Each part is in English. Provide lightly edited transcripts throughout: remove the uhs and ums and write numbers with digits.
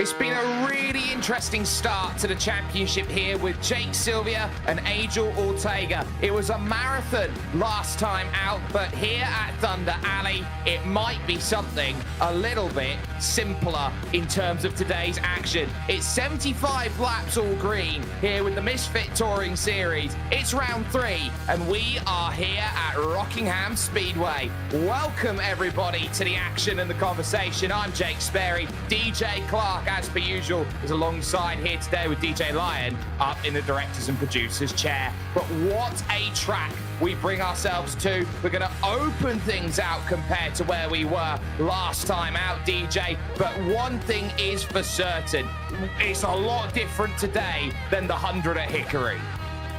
It's been a really interesting start to the championship here with Jake Sylvia and Angel Ortega. It was a marathon last time out, but here at Thunder Alley, it might be something a little bit simpler in terms of today's action. It's 75 laps all green here with the Misfit Touring Series. It's round 3, and we are here at Rockingham Speedway. Welcome, everybody, to the action and the conversation. I'm Jake Sperry. DJ Clark, as per usual, is alongside here today with DJ Lyon up in the directors and producers chair. But what a track we bring ourselves to. We're going to open things out compared to where we were last time out, DJ. But one thing is for certain, it's a lot different today than the 100 at Hickory.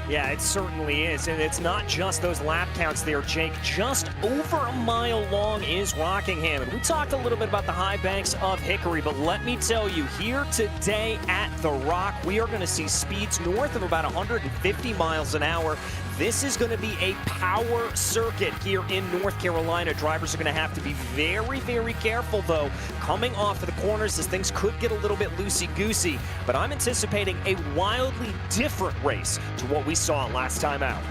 Yeah, it certainly is, and it's not just those lap counts there, Jake. Just over a mile long is Rockingham, and we talked a little bit about the high banks of Hickory, but let me tell you, here today at The Rock, we are going to see speeds north of about 150 miles an hour. This is going to be a power circuit here in North Carolina. Drivers are going to have to be very, very careful, though, coming off of the corners, as things could get a little bit loosey-goosey. But I'm anticipating a wildly different race to what we saw last time out.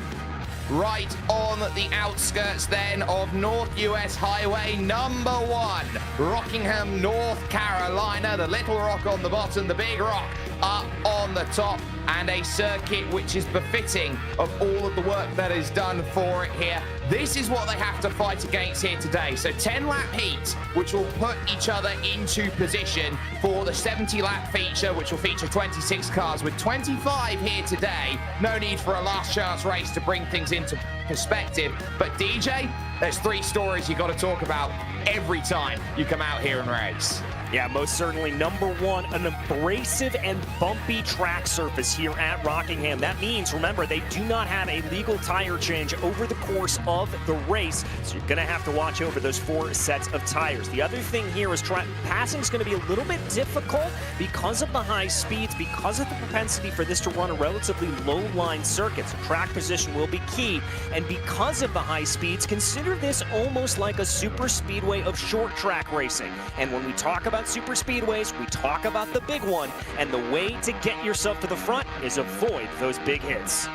Right on the outskirts then of North US Highway number 1, Rockingham, North Carolina. The little rock on the bottom, the big rock up on the top, and a circuit which is befitting of all of the work that is done for it here. This is what they have to fight against here today. So 10-lap heats, which will put each other into position for the 70-lap feature, which will feature 26 cars with 25 here today. No need for a last chance race to bring things into perspective. But DJ, there's 3 stories you got to talk about every time you come out here and race. Yeah, most certainly. Number 1, an abrasive and bumpy track surface here at Rockingham. That means, remember, they do not have a legal tire change over the course of the race, so you're going to have to watch over those 4 sets of tires. The other thing here is passing is going to be a little bit difficult because of the high speeds, because of the propensity for this to run a relatively low-line circuit. So track position will be key, and because of the high speeds, consider this almost like a super speedway of short track racing. And when we talk about super speedways, we talk about the big one, and the way to get yourself to the front is avoid those big hits.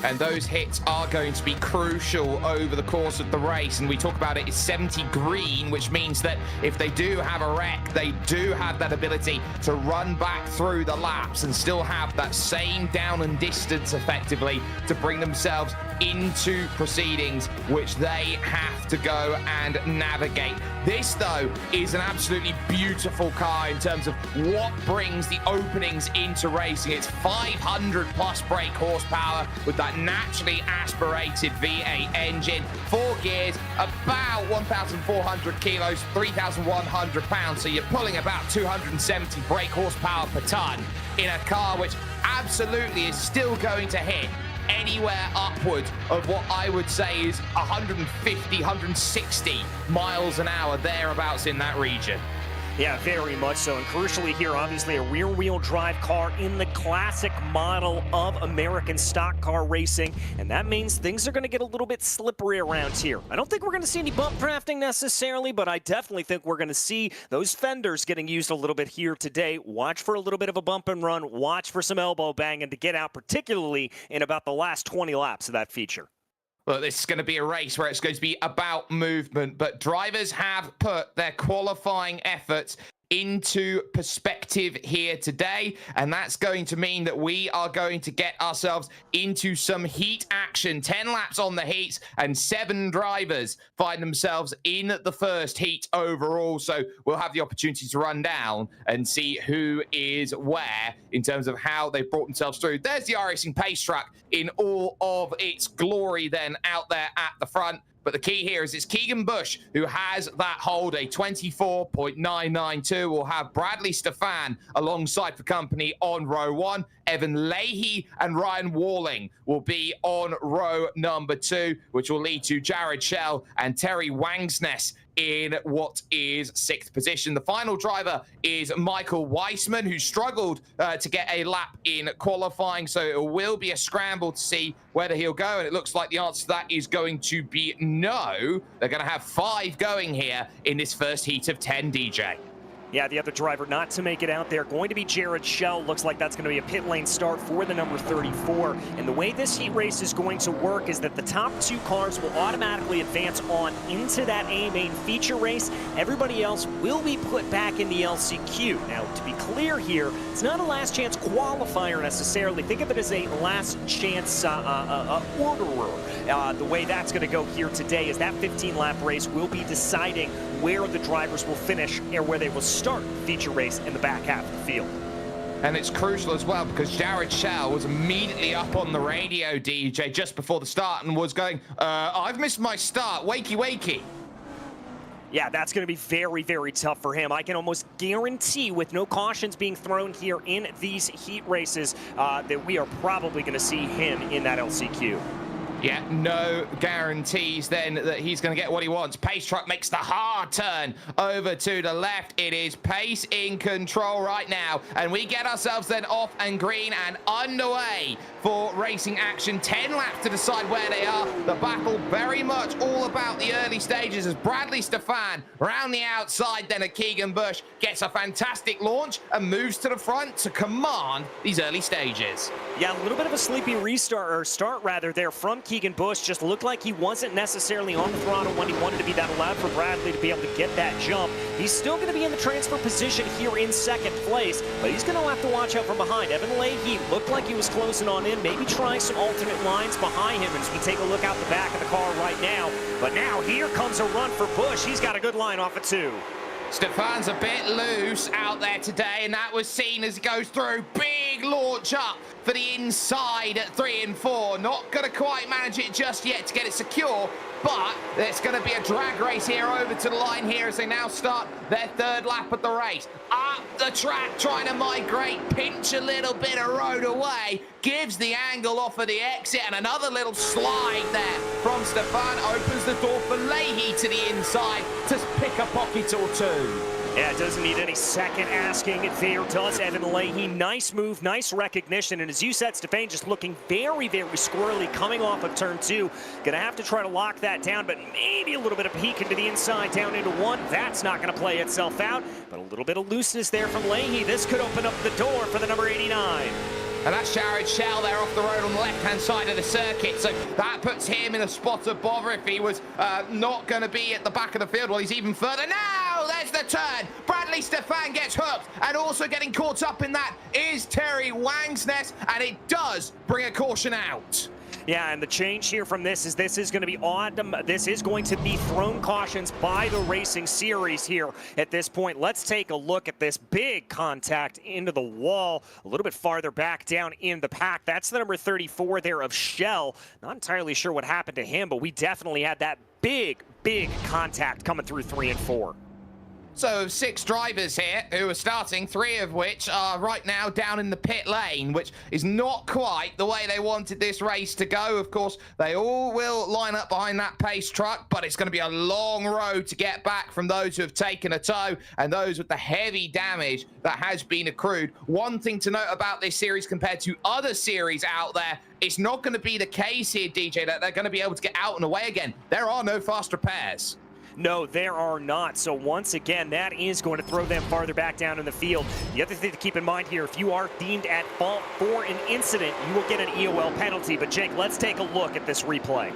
And those hits are going to be crucial over the course of the race. And we talk about it as 70 green, which means that if they do have a wreck, they do have that ability to run back through the laps and still have that same down and distance effectively to bring themselves into proceedings, which they have to go and navigate. This, though, is an absolutely beautiful car in terms of what brings the openings into racing. It's 500 plus brake horsepower with that naturally aspirated V8 engine, 4 gears, about 1,400 kilos, 3,100 pounds. So you're pulling about 270 brake horsepower per ton in a car which absolutely is still going to hit anywhere upwards of what I would say is 150, 160 miles an hour, thereabouts in that region. Yeah, very much so. And crucially here, obviously, a rear-wheel drive car in the classic model of American stock car racing. And that means things are going to get a little bit slippery around here. I don't think we're going to see any bump drafting necessarily, but I definitely think we're going to see those fenders getting used a little bit here today. Watch for a little bit of a bump and run. Watch for some elbow banging to get out, particularly in about the last 20 laps of that feature. Look, this is going to be a race where it's going to be about movement, but drivers have put their qualifying efforts into perspective here today, and that's going to mean that we are going to get ourselves into some heat action. 10 laps on the heats, and 7 drivers find themselves in the first heat overall, so we'll have the opportunity to run down and see who is where in terms of how they've brought themselves through. There's the iRacing pace truck in all of its glory then out there at the front. But the key here is it's Keegan Bush who has that hold, a 24.992. We'll have Bradley Stefan alongside for company on row 1. Evan Leahy and Ryan Walling will be on row number 2, which will lead to Jared Schell and Terry Wangsness in what is 6th position. The final driver is Michael Weissman, who struggled to get a lap in qualifying, so it will be a scramble to see whether he'll go, and it looks like the answer to that is going to be no. They're going to have 5 going here in this first heat of 10, DJ. Yeah, the other driver not to make it out there, going to be Jared Schell. Looks like that's going to be a pit lane start for the number 34. And the way this heat race is going to work is that the top 2 cars will automatically advance on into that A main feature race. Everybody else will be put back in the LCQ. Now, to be clear here, it's not a last chance qualifier necessarily. Think of it as a last chance orderer. The way that's going to go here today is that 15-lap race will be deciding where the drivers will finish or where they will start the feature race in the back half of the field. And it's crucial as well because Jared Schell was immediately up on the radio, DJ, just before the start and was going, I've missed my start, wakey, wakey. Yeah, that's going to be very, very tough for him. I can almost guarantee, with no cautions being thrown here in these heat races, that we are probably going to see him in that LCQ. Yeah, no guarantees then that he's going to get what he wants. Pace Truck makes the hard turn over to the left. It is Pace in control right now. And we get ourselves then off and green and underway for racing action. 10 laps to decide where they are. The battle very much all about the early stages as Bradley Stefan round the outside then at Keegan Bush gets a fantastic launch and moves to the front to command these early stages. Yeah, a little bit of a sleepy restart, or start rather, there from Keegan Bush. Just looked like he wasn't necessarily on the throttle when he wanted to be. That allowed for Bradley to be able to get that jump. He's still going to be in the transfer position here in second place, but he's going to have to watch out from behind. Evan Leahy looked like he was closing on in, maybe trying some alternate lines behind him as we take a look out the back of the car right now. But now here comes a run for Bush. He's got a good line off of 2. Stefan's a bit loose out there today, and that was seen as he goes through. Big launch up for the inside at 3 and 4. Not going to quite manage it just yet to get it secure, but there's going to be a drag race here over to the line here as they now start their 3rd lap of the race. Up the track, trying to migrate, pinch a little bit of road away, gives the angle off of the exit, and another little slide there from Stefan opens the door for Leahy to the inside to pick a pocket or 2. Yeah, it doesn't need any second asking. There does Evan Leahy. Nice move, nice recognition. And as you said, Stefan just looking very, very squirrely coming off of turn 2. Gonna have to try to lock that down, but maybe a little bit of peek into the inside down into 1. That's not gonna play itself out, but a little bit of looseness there from Leahy. This could open up the door for the number 89. And that's Jared Schell there off the road on the left-hand side of the circuit. So that puts him in a spot of bother if he was not going to be at the back of the field. Well, he's even further. Now, there's the turn. Bradley Stefan gets hooked. And also getting caught up in that is Terry Wangsness. And it does bring a caution out. Yeah, and the change here from this is going to be autumn. This is going to be thrown cautions by the racing series here at this point. Let's take a look at this big contact into the wall a little bit farther back down in the pack. That's the number 34 there of Schell. Not entirely sure what happened to him, but we definitely had that big contact coming through 3 and 4. So 6 drivers here who are starting, 3 of which are right now down in the pit lane, which is not quite the way they wanted this race to go. Of course, they all will line up behind that Pace truck, but it's going to be a long road to get back from those who have taken a tow and those with the heavy damage that has been accrued. One thing to note about this series compared to other series out there, it's not going to be the case here, DJ, that they're going to be able to get out and away again. There are no fast repairs. No, there are not. So once again, that is going to throw them farther back down in the field. The other thing to keep in mind here, if you are deemed at fault for an incident, you will get an EOL penalty. But Jake, let's take a look at this replay.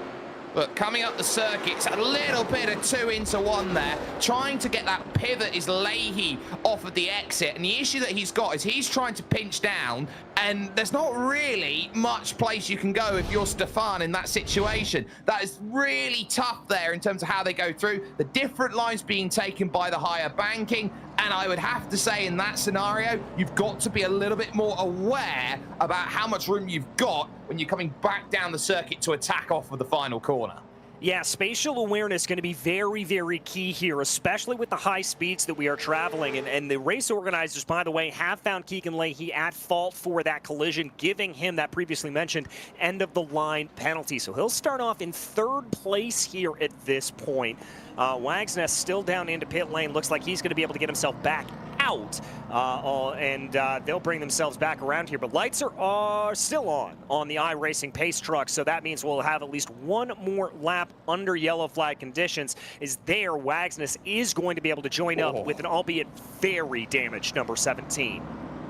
Look, coming up the circuit, it's a little bit of 2 into 1 there. Trying to get that pivot is Leahy off of the exit. And the issue that he's got is he's trying to pinch down, and there's not really much place you can go if you're Stefan in that situation. That is really tough there in terms of how they go through. The different lines being taken by the higher banking. And I would have to say in that scenario, you've got to be a little bit more aware about how much room you've got when you're coming back down the circuit to attack off of the final corner. Yeah, spatial awareness is going to be very, very key here, especially with the high speeds that we are traveling. And the race organizers, by the way, have found Keegan Leahy at fault for that collision, giving him that previously mentioned end-of-the-line penalty. So he'll start off in 3rd place here at this point. Wagsness still down into pit lane. Looks like he's going to be able to get himself back out out, and they'll bring themselves back around here. But lights are still on the iRacing pace truck, so that means we'll have at least one more lap under yellow flag conditions. Is there, Wagsness is going to be able to join up with an albeit very damaged number 17.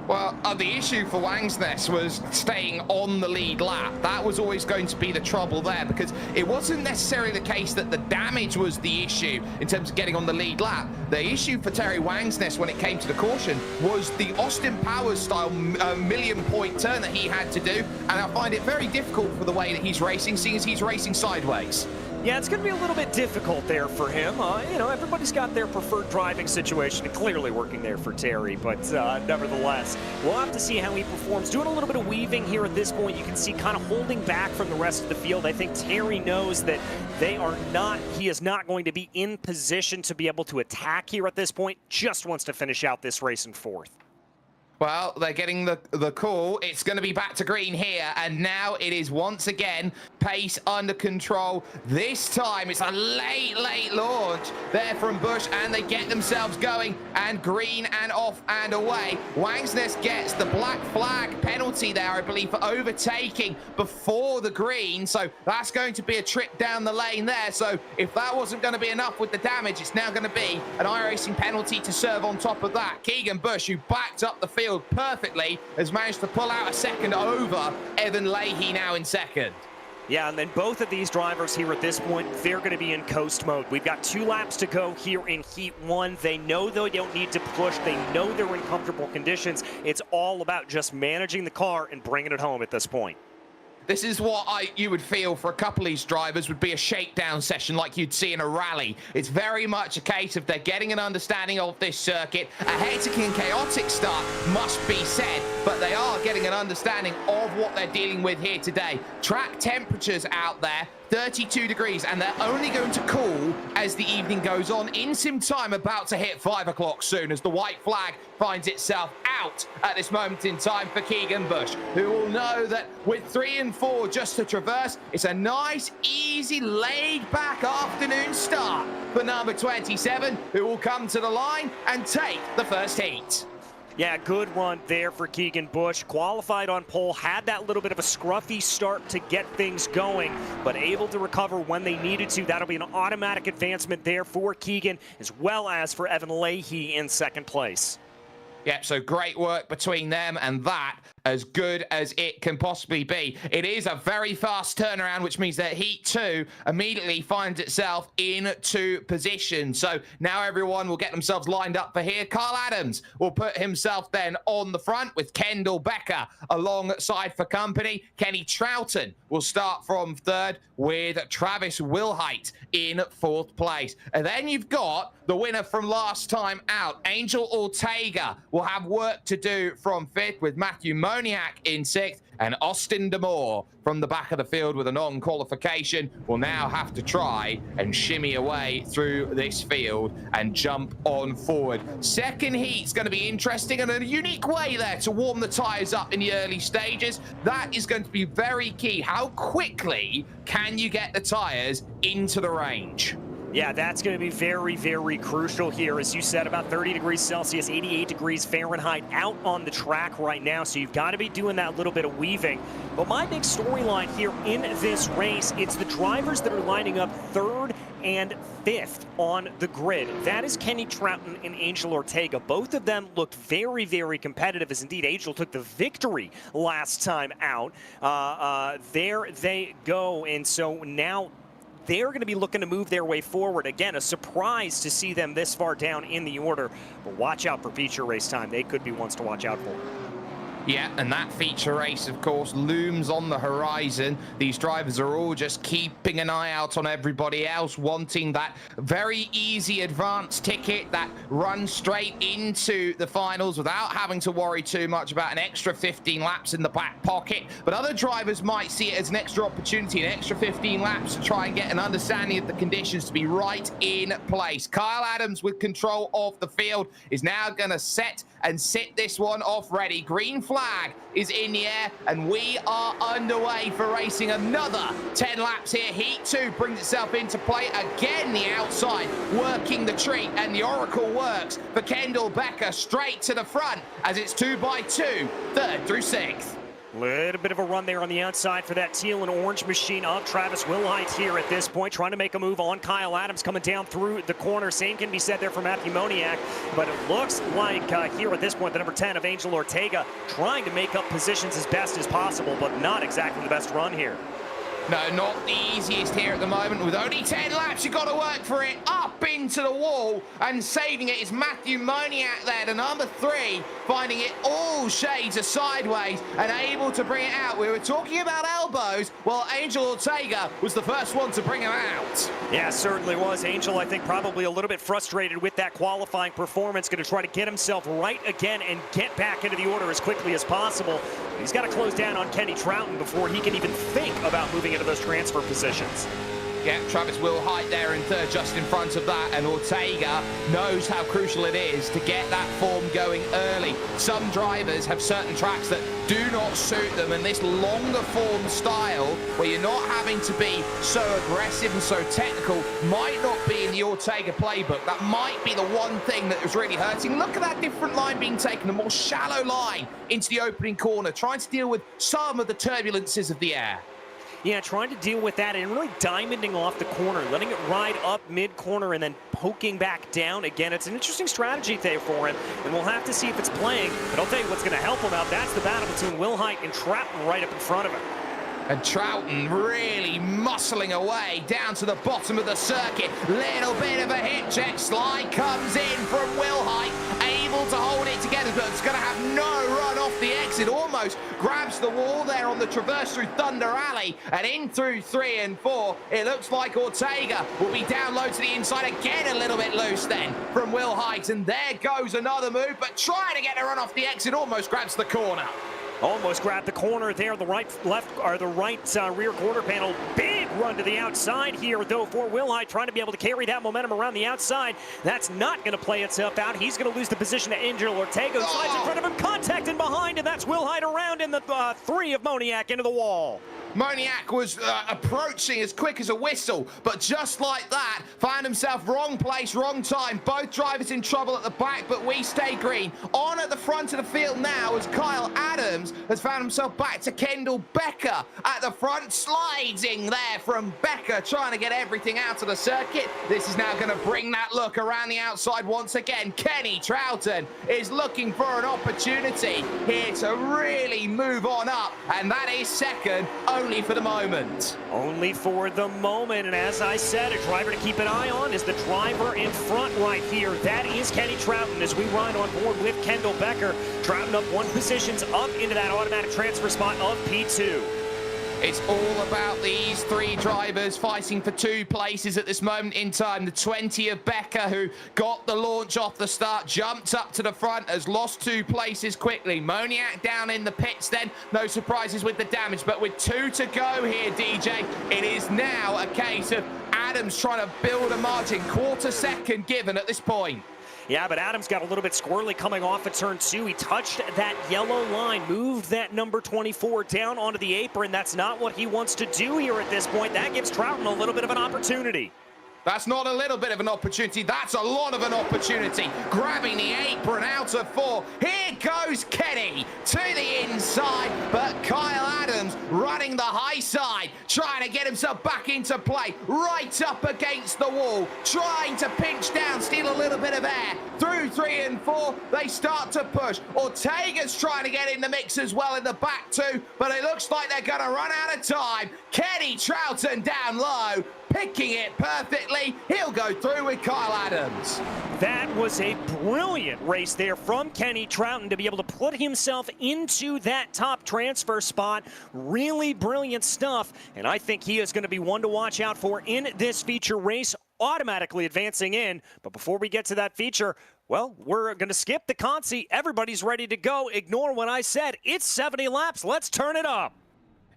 Well, the issue for Wagsness was staying on the lead lap. That was always going to be the trouble there, because it wasn't necessarily the case that the damage was the issue in terms of getting on the lead lap. The issue for Terry Wagsness when it came to the caution was the Austin Powers style million-point turn that he had to do, and I find it very difficult for the way that he's racing, seeing as he's racing sideways. Yeah, it's going to be a little bit difficult there for him. You know, everybody's got their preferred driving situation, and clearly working there for Terry, but nevertheless, we'll have to see how he performs. Doing a little bit of weaving here at this point. You can see kind of holding back from the rest of the field. I think Terry knows that he is not going to be in position to be able to attack here at this point. Just wants to finish out this race in fourth. Well, they're getting the call. It's going to be back to green here, and now it is once again pace under control. This time it's a late launch there from Busch, and they get themselves going, and green and off and away. Wagsness gets the black flag penalty there, I believe, for overtaking before the green, so that's going to be a trip down the lane there. So if that wasn't going to be enough with the damage, it's now going to be an iRacing penalty to serve on top of that. Keegan Busch, who backed up the field perfectly, has managed to pull out a second over Evan Leahy now in second. Yeah, and then both of these drivers here at this point, they're going to be in coast mode. We've got 2 laps to go here in Heat 1. They know they don't need to push. They know they're in comfortable conditions. It's all about just managing the car and bringing it home at this point. This is what you would feel for a couple of these drivers would be a shakedown session like you'd see in a rally. It's very much a case of they're getting an understanding of this circuit. A hectic and chaotic start must be said, but they are getting an understanding of what they're dealing with here today. Track temperatures out there, 32 degrees, and they're only going to cool as the evening goes on. In sim time about to hit 5 o'clock soon as the white flag finds itself out at this moment in time for Keegan Busch, who will know that with 3 and 4 just to traverse, it's a nice, easy, laid-back afternoon start for number 27, who will come to the line and take the first heat. Yeah, good run there for Keegan Busch. Qualified on pole, had that little bit of a scruffy start to get things going, but able to recover when they needed to. That'll be an automatic advancement there for Keegan, as well as for Evan Leahy in second place. Yeah, so great work between them, and that as good as it can possibly be. It is a very fast turnaround, which means that Heat 2 immediately finds itself into position. So now everyone will get themselves lined up for here. Carl Adams will put himself then on the front with Kendall Becker alongside for company. Kenny Troughton will start from third with Travis Wilhite in fourth place. And then you've got the winner from last time out, Angel Ortega, will have work to do from fifth with Matthew Moniak in sixth, and Austin Demore from the back of the field with a non-qualification will now have to try and shimmy away through this field and jump on forward. Second heat's going to be interesting and a unique way there to warm the tires up in the early stages. That is going to be very key. How quickly can you get the tires into the range? Yeah, that's going to be very, very crucial here. As you said, about 30 degrees Celsius, 88 degrees Fahrenheit out on the track right now. So you've got to be doing that little bit of weaving. But my big storyline here in this race, it's the drivers that are lining up third and fifth on the grid. That is Kenny Troughton and Angel Ortega. Both of them looked very, very competitive, as indeed Angel took the victory last time out. There they go. And so now they're going to be looking to move their way forward. Again, a surprise to see them this far down in the order. But watch out for feature race time. They could be ones to watch out for. Yeah, and that feature race, of course, looms on the horizon. These drivers are all just keeping an eye out on everybody else, wanting that very easy advance ticket that runs straight into the finals without having to worry too much about an extra 15 laps in the back pocket. But other drivers might see it as an extra opportunity, an extra 15 laps to try and get an understanding of the conditions to be right in place. Kyle Adams, with control of the field, is now going to set and sit this one off ready. Green flag is in the air, and we are underway for racing another 10 laps here. Heat 2 brings itself into play. Again, the outside working the treat, and the Oracle works for Kendall Becker straight to the front as it's 2x2, 3rd through 6th. Little bit of a run there on the outside for that teal and orange machine of Travis Wilhite here at this point, trying to make a move on Kyle Adams coming down through the corner. Same can be said there for Matthew Moniak, but it looks like here at this point, the number 10 of Angel Ortega trying to make up positions as best as possible, but not exactly the best run here. No, not the easiest here at the moment. With only 10 laps, you've got to work for it. Up into the wall, and saving it is Matthew Moniak there, the number 3, finding it all shades of sideways and able to bring it out. We were talking about elbows. Well, Angel Ortega was the first one to bring him out. Yeah, certainly was. Angel, I think, probably a little bit frustrated with that qualifying performance. Going to try to get himself right again and get back into the order as quickly as possible. He's got to close down on Kenny Troughton before he can even think about moving into those transfer positions. Yeah, Travis Wilhite there in 3rd, just in front of that, and Ortega knows how crucial it is to get that form going early. Some drivers have certain tracks that do not suit them, and this longer form style, where you're not having to be so aggressive and so technical, might not be in the Ortega playbook. That might be the one thing that was really hurting. Look at that different line being taken, a more shallow line into the opening corner, trying to deal with some of the turbulences of the air. Yeah, trying to deal with that and really diamonding off the corner, letting it ride up mid-corner and then poking back down. Again, it's an interesting strategy there for him, and we'll have to see if it's playing. But I'll tell you what's going to help him out. That's the battle between Wilhite and Troughton right up in front of him. And Troughton really muscling away down to the bottom of the circuit. Little bit of a hip check. Slide comes in from Wilhite, able to hold it together, but it's going to have no run off the exit. Almost grabs the wall there on the traverse through Thunder Alley, and in through 3 and 4. It looks like Ortega will be down low to the inside. Again, a little bit loose then from Wilhite, and there goes another move, but trying to get a run off the exit, almost grabs the corner. Almost grabbed the corner there, the right rear quarter panel. Big run to the outside here, though, for Wilhite, trying to be able to carry that momentum around the outside. That's not going to play itself out. He's going to lose the position to Angel Ortega, who slides in front of him, contact in behind, and that's Wilhite around in the 3 of Moniak into the wall. Moniak was approaching as quick as a whistle, but just like that, found himself wrong place, wrong time. Both drivers in trouble at the back, but we stay green. On at the front of the field now as Kyle Adams has found himself back to Kendall Becker at the front, sliding there from Becker, trying to get everything out of the circuit. This is now going to bring that look around the outside once again. Kenny Troughton is looking for an opportunity here to really move on up, and that is second, only for the moment. Only for the moment, and as I said, a driver to keep an eye on is the driver in front right here. That is Kenny Troughton as we ride on board with Kendall Becker. Troughton up 1 positions up into that automatic transfer spot of P2. It's all about these 3 drivers fighting for 2 places at this moment in time. The 20 of Becker, who got the launch off the start, jumped up to the front, has lost 2 places quickly. Moniak down in the pits then. No surprises with the damage, but with 2 to go here, DJ, it is now a case of Adams trying to build a margin. Quarter second given at this point. Yeah, but Adams got a little bit squirrely coming off at turn 2. He touched that yellow line, moved that number 24 down onto the apron. That's not what he wants to do here at this point. That gives Troughton a little bit of an opportunity. That's not a little bit of an opportunity. That's a lot of an opportunity. Grabbing the apron out of 4. Here goes Kenny to the inside, but Kyle Adams running the high side, trying to get himself back into play, right up against the wall, trying to pinch down, steal a little bit of air. Through 3 and 4, they start to push. Ortega's trying to get in the mix as well in the back too, but it looks like they're going to run out of time. Kenny Troughton down low, picking it perfectly. He'll go through with Kyle Adams. That was a brilliant race there from Kenny Troughton to be able to put himself into that top transfer spot. Really brilliant stuff, and I think he is going to be one to watch out for in this feature race, automatically advancing in. But before we get to that feature, well, we're going to skip the consi. Everybody's ready to go. Ignore what I said. It's 70 laps. Let's turn it up.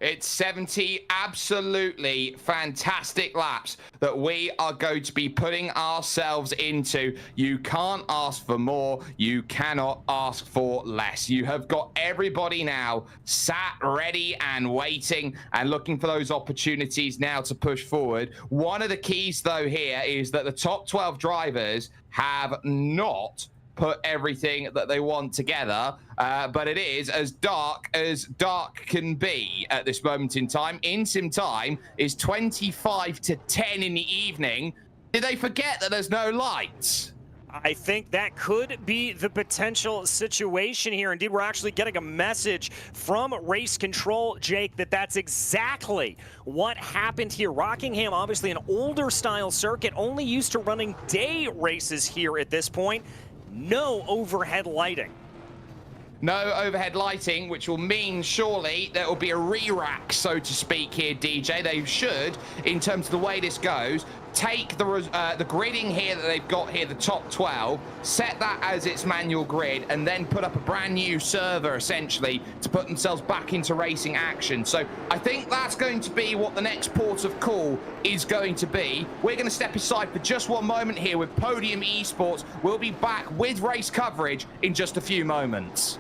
It's 70 absolutely fantastic laps that we are going to be putting ourselves into. You can't ask for more. You cannot ask for less. You have got everybody now sat ready and waiting and looking for those opportunities now to push forward. One of the keys, though, here is that the top 12 drivers have not put everything that they want together, but it is as dark can be at this moment in time. In sim time is 25 to 10 in the evening. Did they forget that there's no lights? I think that could be the potential situation here. Indeed, we're actually getting a message from Race Control, Jake, that that's exactly what happened here. Rockingham, obviously an older style circuit, only used to running day races here at this point. No overhead lighting. No overhead lighting, which will mean surely there will be a re-rack, so to speak, here, DJ. They should, in terms of the way this goes, take the gridding here that they've got here, the top 12, set that as its manual grid, and then put up a brand new server, essentially, to put themselves back into racing action. So I think that's going to be what the next port of call is going to be. We're going to step aside for just one moment here with Podium Esports. We'll be back with race coverage in just a few moments.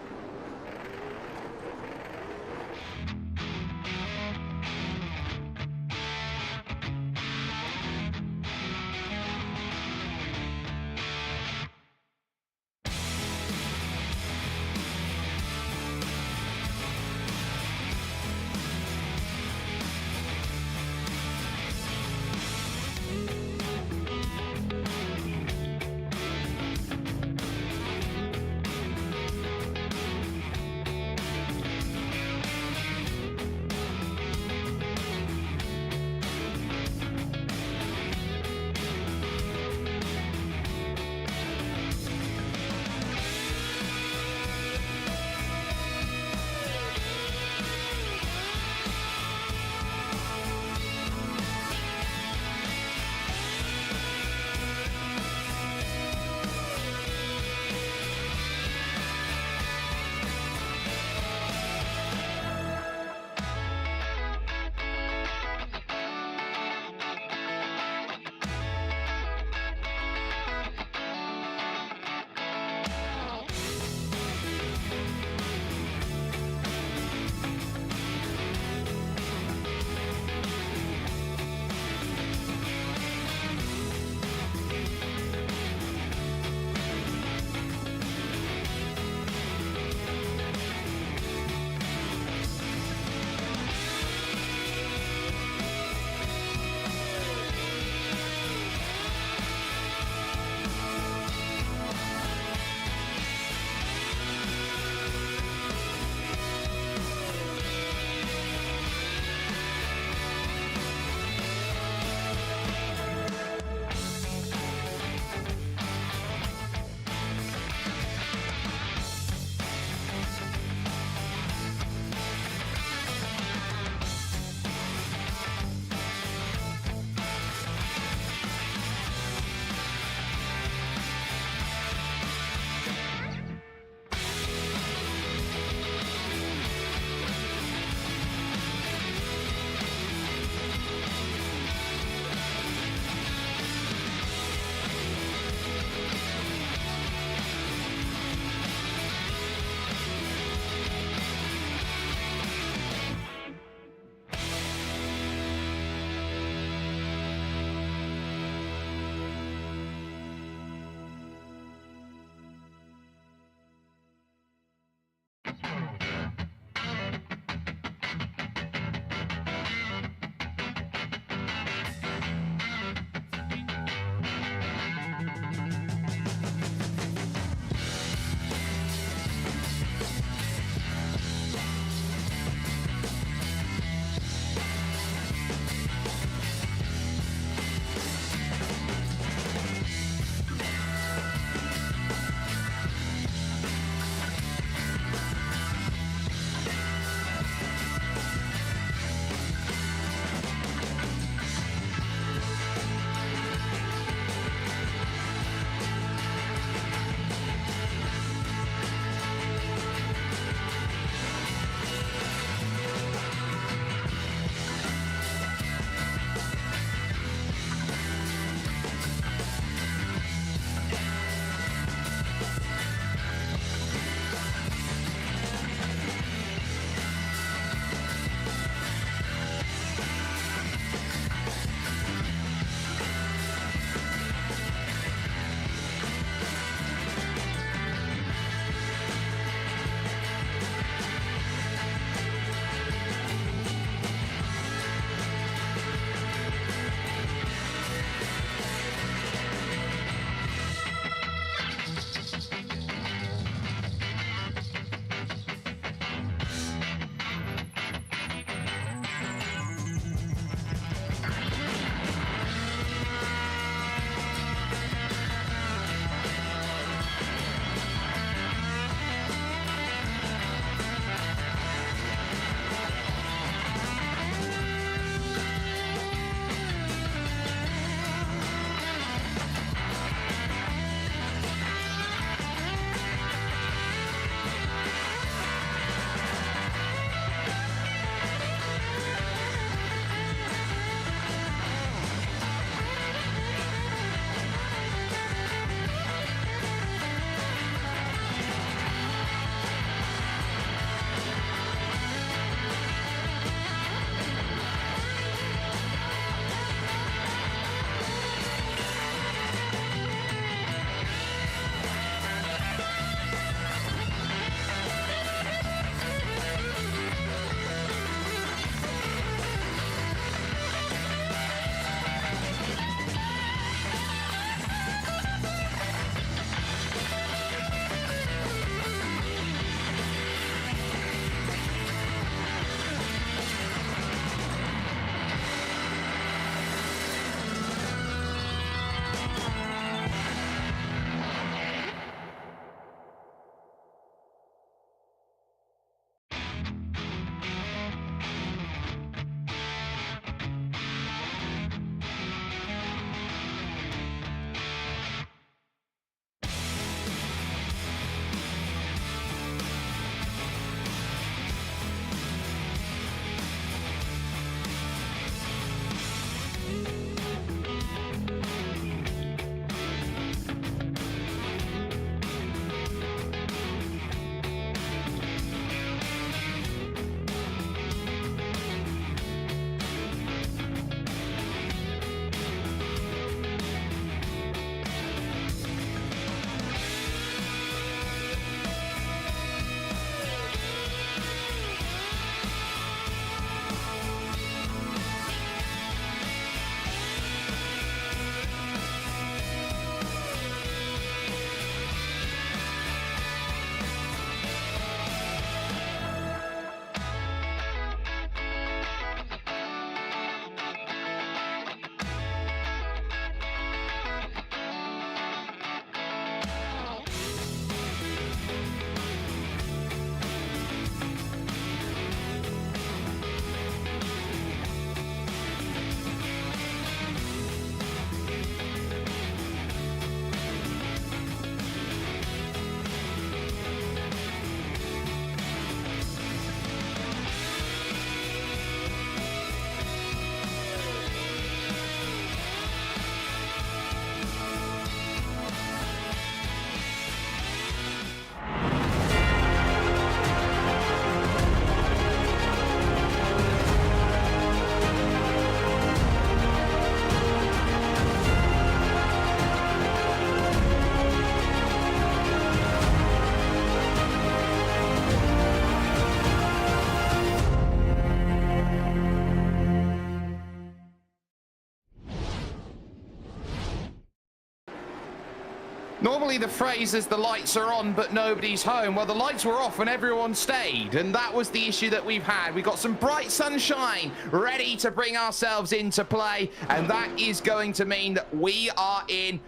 Normally the phrase is the lights are on but nobody's home. Well, the lights were off and everyone stayed, and that was the issue that we've had. We've got some bright sunshine ready to bring ourselves into play, and that is going to mean that we are in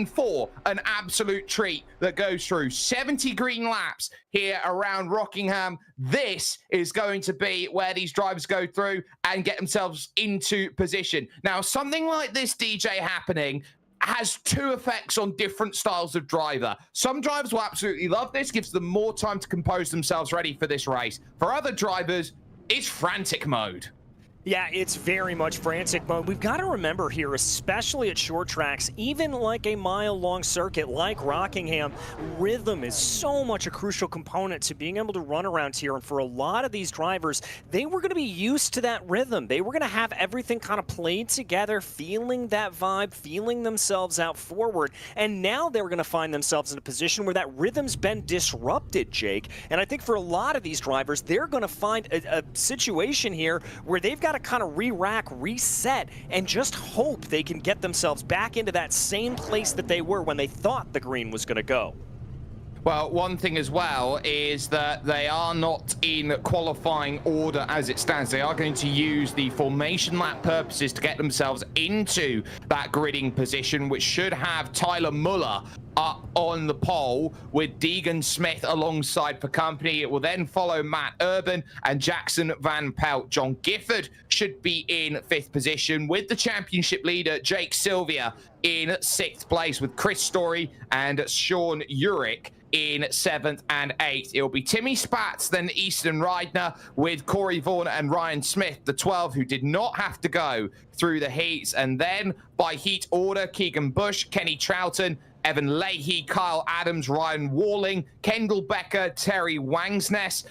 for an absolute treat that goes through 70 green laps here around Rockingham. This is going to be where these drivers go through and get themselves into position. Now, something like this, DJ, happening has two effects on different styles of driver. Some drivers will absolutely love this, gives them more time to compose themselves ready for this race. For other drivers, it's frantic mode. Yeah, it's very much frantic mode. We've got to remember here, especially at short tracks, even like a mile-long circuit like Rockingham, rhythm is so much a crucial component to being able to run around here. And for a lot of these drivers, they were going to be used to that rhythm. They were going to have everything kind of played together, feeling that vibe, feeling themselves out forward. And now they're going to find themselves in a position where that rhythm's been disrupted, Jake. And I think for a lot of these drivers, they're going to find a situation here where they've got to kind of re-rack, reset, and just hope they can get themselves back into that same place that they were when they thought the green was going to go. Well, one thing as well is that they are not in qualifying order as it stands. They are going to use the formation lap purposes to get themselves into that gridding position, which should have Tyler Muller up on the pole with Deegan Smith alongside for company. It will then follow Matt Urban and Jackson Van Pelt. John Gifford should be in 5th position with the championship leader Jake Sylvia in 6th place, with Chris Story and Sean Urich in 7th and 8th. It'll be Timmy Spatz, then Easton Reidner, with Corey Vaughan and Ryan Smith, the 12 who did not have to go through the heats. And then by heat order, Keegan Bush, Kenny Troughton, Evan Leahy, Kyle Adams, Ryan Walling, Kendall Becker, Terry Wangsness,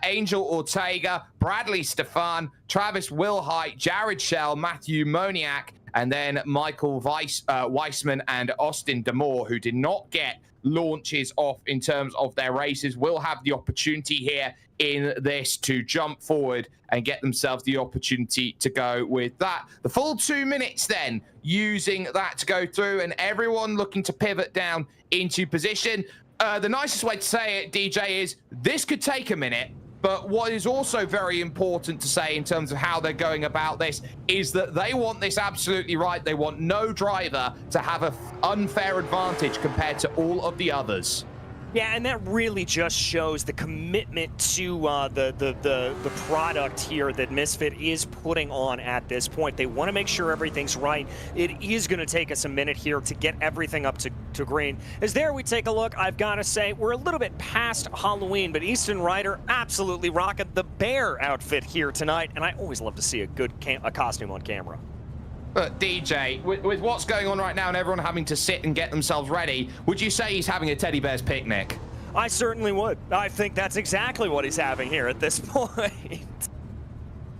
Angel Ortega, Bradley Stefan, Travis Wilhite, Jared Shell, Matthew Moniak, and then Michael Weissman and Austin Damore, who did not get launches off in terms of their races, will have the opportunity here in this to jump forward and get themselves the opportunity to go with that. The full 2 minutes then, using that to go through, and everyone looking to pivot down into position. The nicest way to say it, DJ, is this could take a minute. But what is also very important to say in terms of how they're going about this is that they want this absolutely right. They want no driver to have an unfair advantage compared to all of the others. Yeah, and that really just shows the commitment to the product here that Misfit is putting on at this point. They want to make sure everything's right. It is going to take us a minute here to get everything up to green. As there we take a look, I've got to say, we're a little bit past Halloween, but Easton Ryder absolutely rocking the bear outfit here tonight, and I always love to see a good costume on camera. But DJ, with what's going on right now and everyone having to sit and get themselves ready, would you say he's having a teddy bear's picnic? I certainly would. I think that's exactly what he's having here at this point.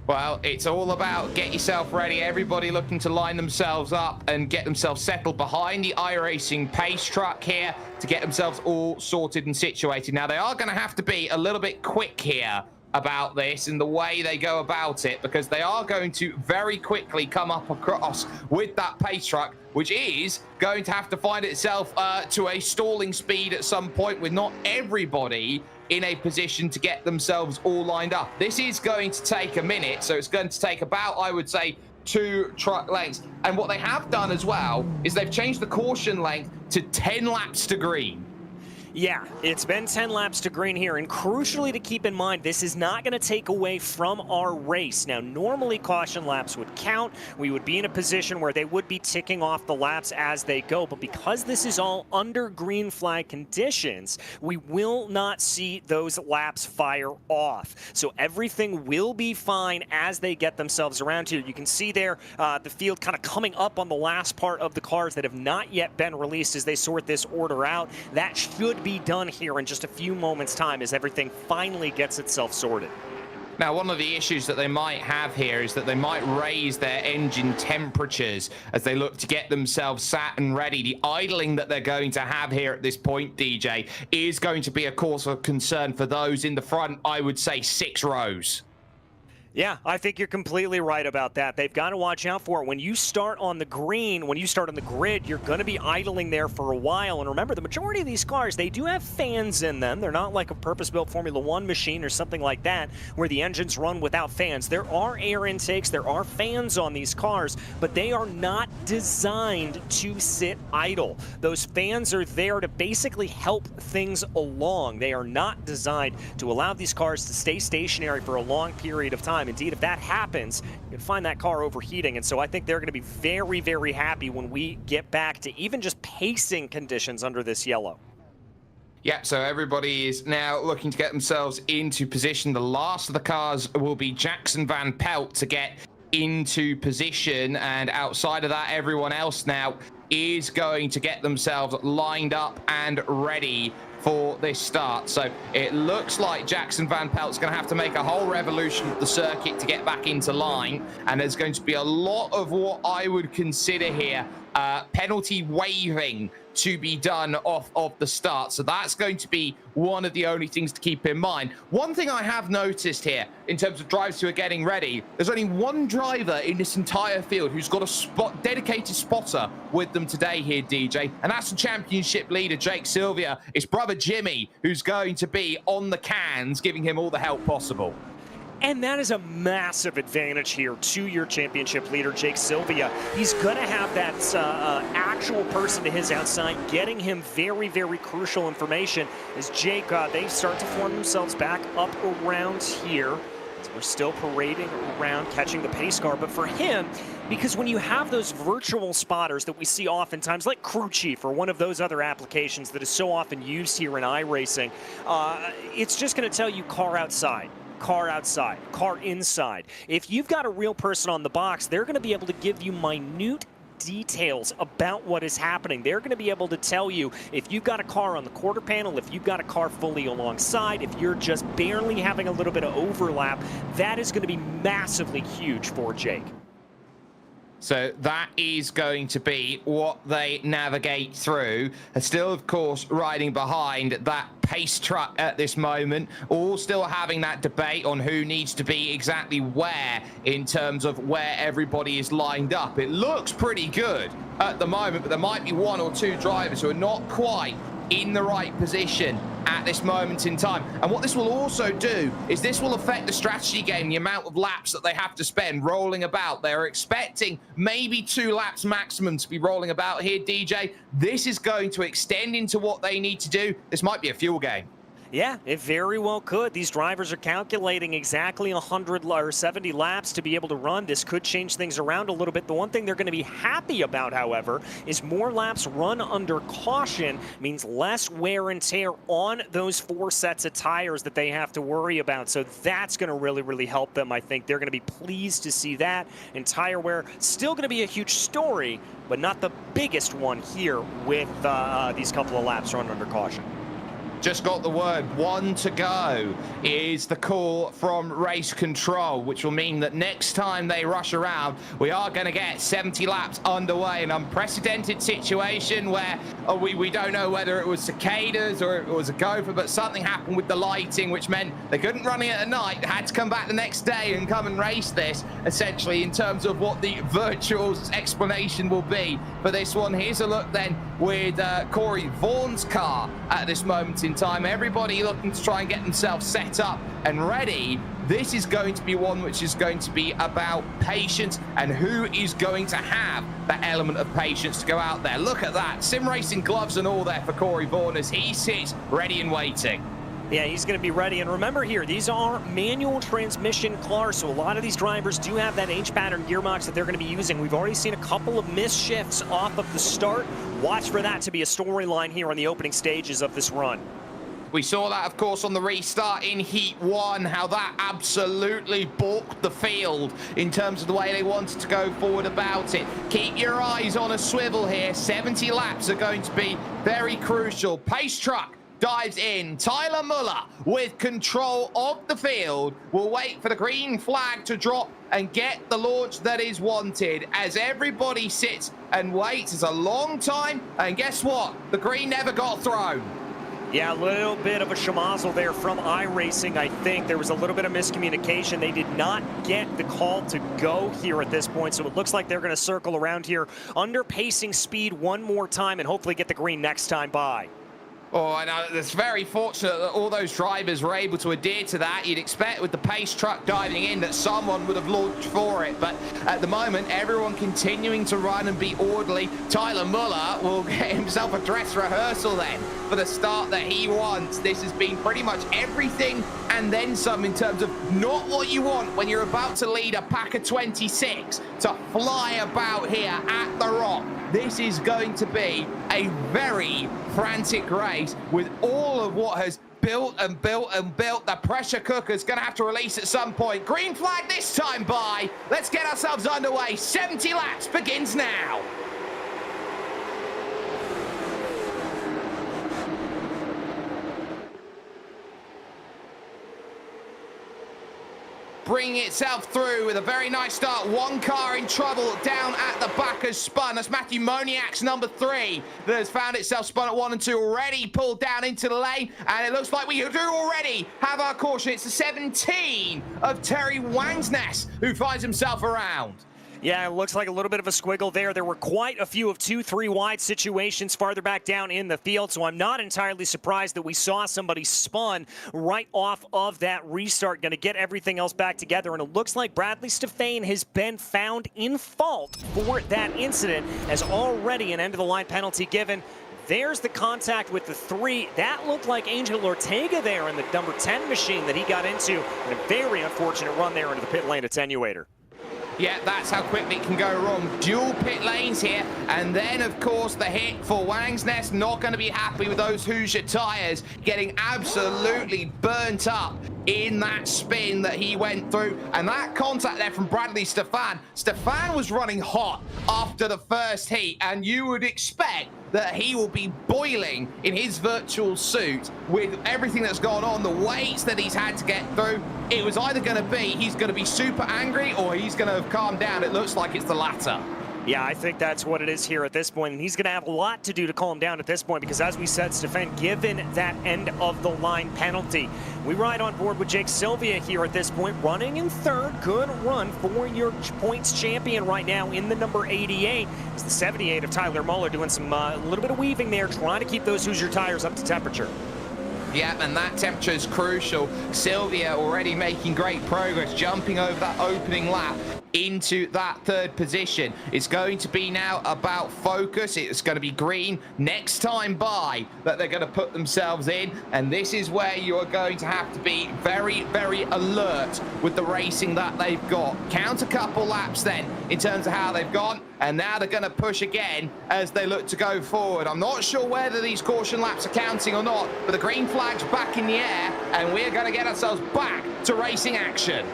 Well, it's all about get yourself ready. Everybody looking to line themselves up and get themselves settled behind the iRacing pace truck here to get themselves all sorted and situated. Now, they are going to have to be a little bit quick here about this and the way they go about it, because they are going to very quickly come up across with that pace truck, which is going to have to find itself to a stalling speed at some point, with not everybody in a position to get themselves all lined up. This is going to take a minute, so it's going to take about, I would say, 2 truck lengths. And what they have done as well is they've changed the caution length to 10 laps to green. Yeah, it's been 10 laps to green here, and crucially to keep in mind, this is not going to take away from our race. Now, normally caution laps would count. We would be in a position where they would be ticking off the laps as they go, but because this is all under green flag conditions, we will not see those laps fire off. So everything will be fine as they get themselves around here. You can see there the field kind of coming up on the last part of the cars that have not yet been released as they sort this order out. That should be done here in just a few moments' time as everything finally gets itself sorted. Now, one of the issues that they might have here is that they might raise their engine temperatures as they look to get themselves sat and ready. The idling that they're going to have here at this point, DJ, is going to be a cause of concern for those in the front, I would say 6 rows. Yeah, I think you're completely right about that. They've got to watch out for it. When you start on the green, when you start on the grid, you're going to be idling there for a while. And remember, the majority of these cars, they do have fans in them. They're not like a purpose-built Formula One machine or something like that where the engines run without fans. There are air intakes, there are fans on these cars, but they are not designed to sit idle. Those fans are there to basically help things along. They are not designed to allow these cars to stay stationary for a long period of time. Indeed, if that happens, you can find that car overheating. And so I think they're going to be very, very happy when we get back to even just pacing conditions under this yellow. Yeah, so everybody is now looking to get themselves into position. The last of the cars will be Jackson Van Pelt to get into position. And outside of that, everyone else now is going to get themselves lined up and ready for this start. So it looks like Jackson Van Pelt's going to have to make a whole revolution of the circuit to get back into line, and there's going to be a lot of what I would consider here penalty waiving to be done off of the start. So that's going to be one of the only things to keep in mind. One thing I have noticed here in terms of drivers who are getting ready, there's only one driver in this entire field who's got a dedicated spotter with them today here, DJ, and that's the championship leader, Jake Sylvia. It's brother Jimmy who's going to be on the cans, giving him all the help possible. And that is a massive advantage here to your championship leader, Jake Sylvia. He's going to have that actual person to his outside, getting him very, very crucial information as Jake, they start to form themselves back up around here. So we're still parading around, catching the pace car. But for him, because when you have those virtual spotters that we see oftentimes, like Crew Chief or one of those other applications that is so often used here in iRacing, it's just going to tell you car outside. Car outside, car inside. If you've got a real person on the box, they're going to be able to give you minute details about what is happening. They're going to be able to tell you if you've got a car on the quarter panel, if you've got a car fully alongside, if you're just barely having a little bit of overlap. That is going to be massively huge for Jake. So that is going to be what they navigate through. And still, of course, riding behind that pace truck at this moment, all still having that debate on who needs to be exactly where in terms of where everybody is lined up. It looks pretty good at the moment, but there might be one or two drivers who are not quite in the right position at this moment in time. And what this will also do is this will affect the strategy game, the amount of laps that they have to spend rolling about. They're expecting maybe 2 laps maximum to be rolling about here, DJ. This is going to extend into what they need to do. This might be a fuel game. Yeah, it very well could. These drivers are calculating exactly 100 or 70 laps to be able to run. This could change things around a little bit. The one thing they're going to be happy about, however, is more laps run under caution means less wear and tear on those 4 sets of tires that they have to worry about. So that's going to really, really help them. I think they're going to be pleased to see that. And tire wear, still going to be a huge story, but not the biggest one here with these couple of laps run under caution. Just got the word, 1 to go is the call from race control, which will mean that next time they rush around, we are going to get 70 laps underway. An unprecedented situation where we don't know whether it was cicadas or it was a gopher, but something happened with the lighting, which meant they couldn't run it at night. They had to come back the next day and come and race this, essentially, in terms of what the virtual explanation will be for this one. Here's a look then with Corey Vaughan's car at this moment in time. Everybody looking to try and get themselves set up and ready. This is going to be one which is going to be about patience and who is going to have that element of patience to go out there. Look at that. Sim racing gloves and all there for Corey Vaughan as he sits ready and waiting. Yeah, he's going to be ready. And remember here, these are manual transmission cars, so a lot of these drivers do have that H-pattern gearbox that they're going to be using. We've already seen a couple of missed shifts off of the start. Watch for that to be a storyline here on the opening stages of this run. We saw that, of course, on the restart in Heat 1, how that absolutely balked the field in terms of the way they wanted to go forward about it. Keep your eyes on a swivel here. 70 laps are going to be very crucial. Pace truck dives in. Tyler Muller with control of the field will wait for the green flag to drop and get the launch that is wanted as everybody sits and waits. It's a long time, and guess what? The green never got thrown. Yeah, a little bit of a schmozzle there from iRacing. I think there was a little bit of miscommunication. They did not get the call to go here at this point, so it looks like they're going to circle around here under pacing speed one more time and hopefully get the green next time by. Oh, and it's very fortunate that all those drivers were able to adhere to that. You'd expect with the pace truck diving in that someone would have launched for it. But at the moment, everyone continuing to run and be orderly. Tyler Muller will get himself a dress rehearsal then for the start that he wants. This has been pretty much everything and then some in terms of not what you want when you're about to lead a pack of 26 to fly about here at the Rock. This is going to be a very frantic race with all of what has built and built and built. The pressure cooker's going to have to release at some point. Green flag this time by. Let's get ourselves underway. 70 laps begins now. Bringing itself through with a very nice start. One car in trouble down at the back has spun. That's Matthew Moniak's number 3 that has found itself spun at 1 and 2, already pulled down into the lane. And it looks like we do already have our caution. It's the 17 of Terry Wangsness who finds himself around. Yeah, it looks like a little bit of a squiggle there. There were quite a few of 2-3 wide situations farther back down in the field, so I'm not entirely surprised that we saw somebody spun right off of that restart, going to get everything else back together. And it looks like Bradley Stefane has been found in fault for that incident, as already an end-of-the-line penalty given. There's the contact with the 3. That looked like Angel Ortega there in the number 10 machine that he got into. And a very unfortunate run there into the pit lane attenuator. Yeah, that's how quickly it can go wrong. Dual pit lanes here, and then, of course, the hit for Wangsness. Not going to be happy with those Hoosier tyres, getting absolutely burnt up in that spin that he went through. And that contact there from Bradley Stefane. Stefane was running hot after the first heat, and you would expect that he will be boiling in his virtual suit with everything that's gone on, the weights that he's had to get through. It was either going to be he's going to be super angry or he's going to have calmed down. It looks like it's the latter. Yeah, I think that's what it is here at this point. And he's going to have a lot to do to calm down at this point because, as we said, Stefan, given that end-of-the-line penalty, we ride on board with Jake Sylvia here at this point, running in third. Good run for your points champion right now in the number 88. It's the 78 of Tyler Muller doing some a little bit of weaving there, trying to keep those Hoosier tires up to temperature. Yeah, and that temperature is crucial. Sylvia already making great progress, jumping over that opening lap into that third position. It's going to be now about focus. It's going to be green next time by that they're going to put themselves in, and this is where you are going to have to be very, very alert with the racing that they've got. Count a couple laps then in terms of how they've gone, and now they're going to push again as they look to go forward. I'm not sure whether these caution laps are counting or not, but the green flag's back in the air, and we're going to get ourselves back to racing action.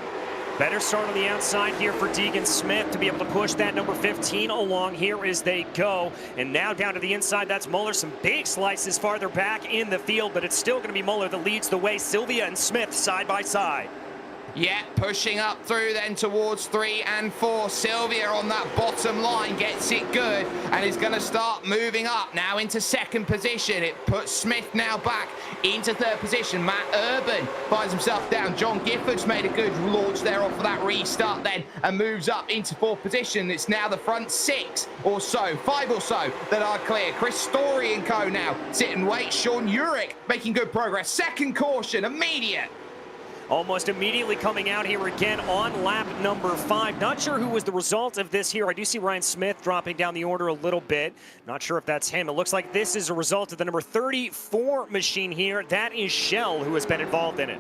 Better start on the outside here for Deegan Smith to be able to push that number 15 along here as they go. And now down to the inside, that's Muller. Some big slices farther back in the field, but it's still going to be Muller that leads the way. Sylvia and Smith side by side. Yeah, pushing up through then towards 3 and 4. Sylvia on that bottom line gets it good and is going to start moving up now into second position. It puts Smith now back into third position. Matt Urban finds himself down. John Gifford's made a good launch there off of that restart then and moves up into fourth position. It's now the front 6 or so, 5 or so that are clear. Chris Story and co now sit and wait. Sean Urich making good progress. Second caution, immediate. Almost immediately coming out here again on lap number 5. Not sure who was the result of this here. I do see Ryan Smith dropping down the order a little bit. Not sure if that's him. It looks like this is a result of the number 34 machine here. That is Shell who has been involved in it.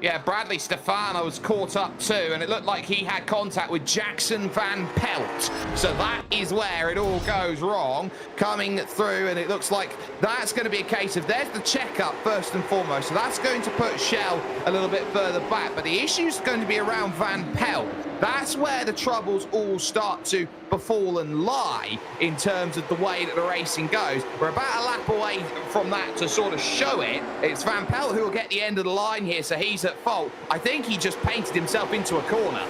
Yeah, Bradley Stefano was caught up too, and it looked like he had contact with Jackson Van Pelt. So that is where it all goes wrong, coming through, and it looks like that's going to be a case of there's the checkup first and foremost. So that's going to put Shell a little bit further back, but the issue's going to be around Van Pelt. That's where the troubles all start to befall and lie in terms of the way that the racing goes. We're about a lap away from that to sort of show it. It's Van Pelt who will get the end of the line here, so he's at fault. I think he just painted himself into a corner.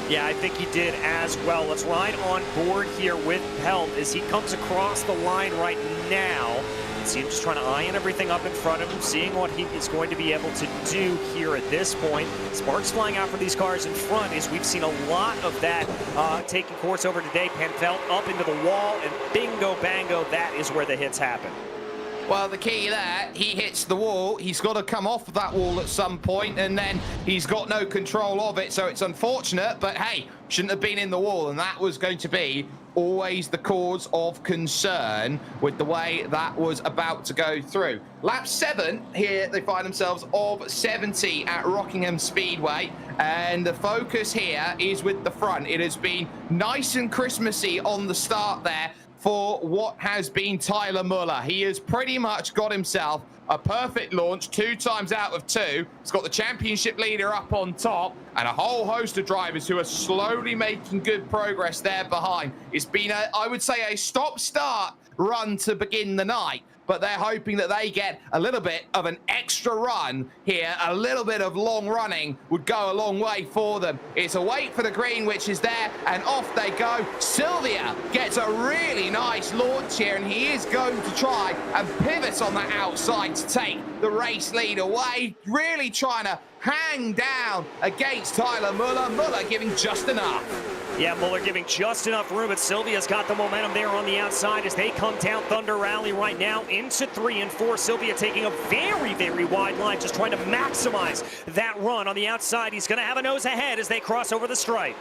Yeah, I think he did as well. Let's ride on board here with Pelt as he comes across the line right now. See him just trying to iron everything up in front of him, seeing what he is going to be able to do here at this point. Sparks flying out from these cars in front, as we've seen a lot of that taking course over today. Penfeld up into the wall, and bingo bango, that is where the hits happen. Well, the key there, he hits the wall. He's got to come off of that wall at some point, and then he's got no control of it. So it's unfortunate, but hey, shouldn't have been in the wall. And that was going to be always the cause of concern with the way that was about to go through. Lap 7 here, they find themselves of 70 at Rockingham Speedway. And the focus here is with the front. It has been nice and Christmassy on the start there for what has been Tyler Muller. He has pretty much got himself a perfect launch 2 times out of 2. He's got the championship leader up on top and a whole host of drivers who are slowly making good progress there behind. It's been, I would say, a stop-start run to begin the night, but they're hoping that they get a little bit of an extra run here. A little bit of long running would go a long way for them. It's a wait for the green, which is there, and off they go. Sylvia gets a really nice launch here, and he is going to try and pivot on that outside to take the race lead away. Really trying to hang down against Tyler Muller. Muller giving just enough. Yeah, Muller giving just enough room, but Sylvia's got the momentum there on the outside as they come down Thunder Rally right now into 3 and 4. Sylvia taking a very, very wide line, just trying to maximize that run on the outside. He's going to have a nose ahead as they cross over the stripe.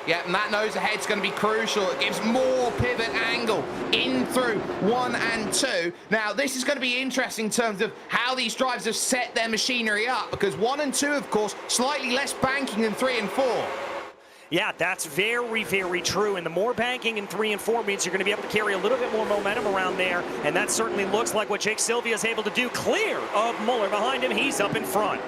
Yeah, and that nose ahead's going to be crucial. It gives more pivot angle in through 1 and 2. Now, this is going to be interesting in terms of how these drivers have set their machinery up, because 1 and 2, of course, slightly less banking than 3 and 4. Yeah, that's very, very true. And the more banking in 3 and 4 means you're going to be able to carry a little bit more momentum around there. And that certainly looks like what Jake Sylvia is able to do. Clear of Muller behind him. He's up in front.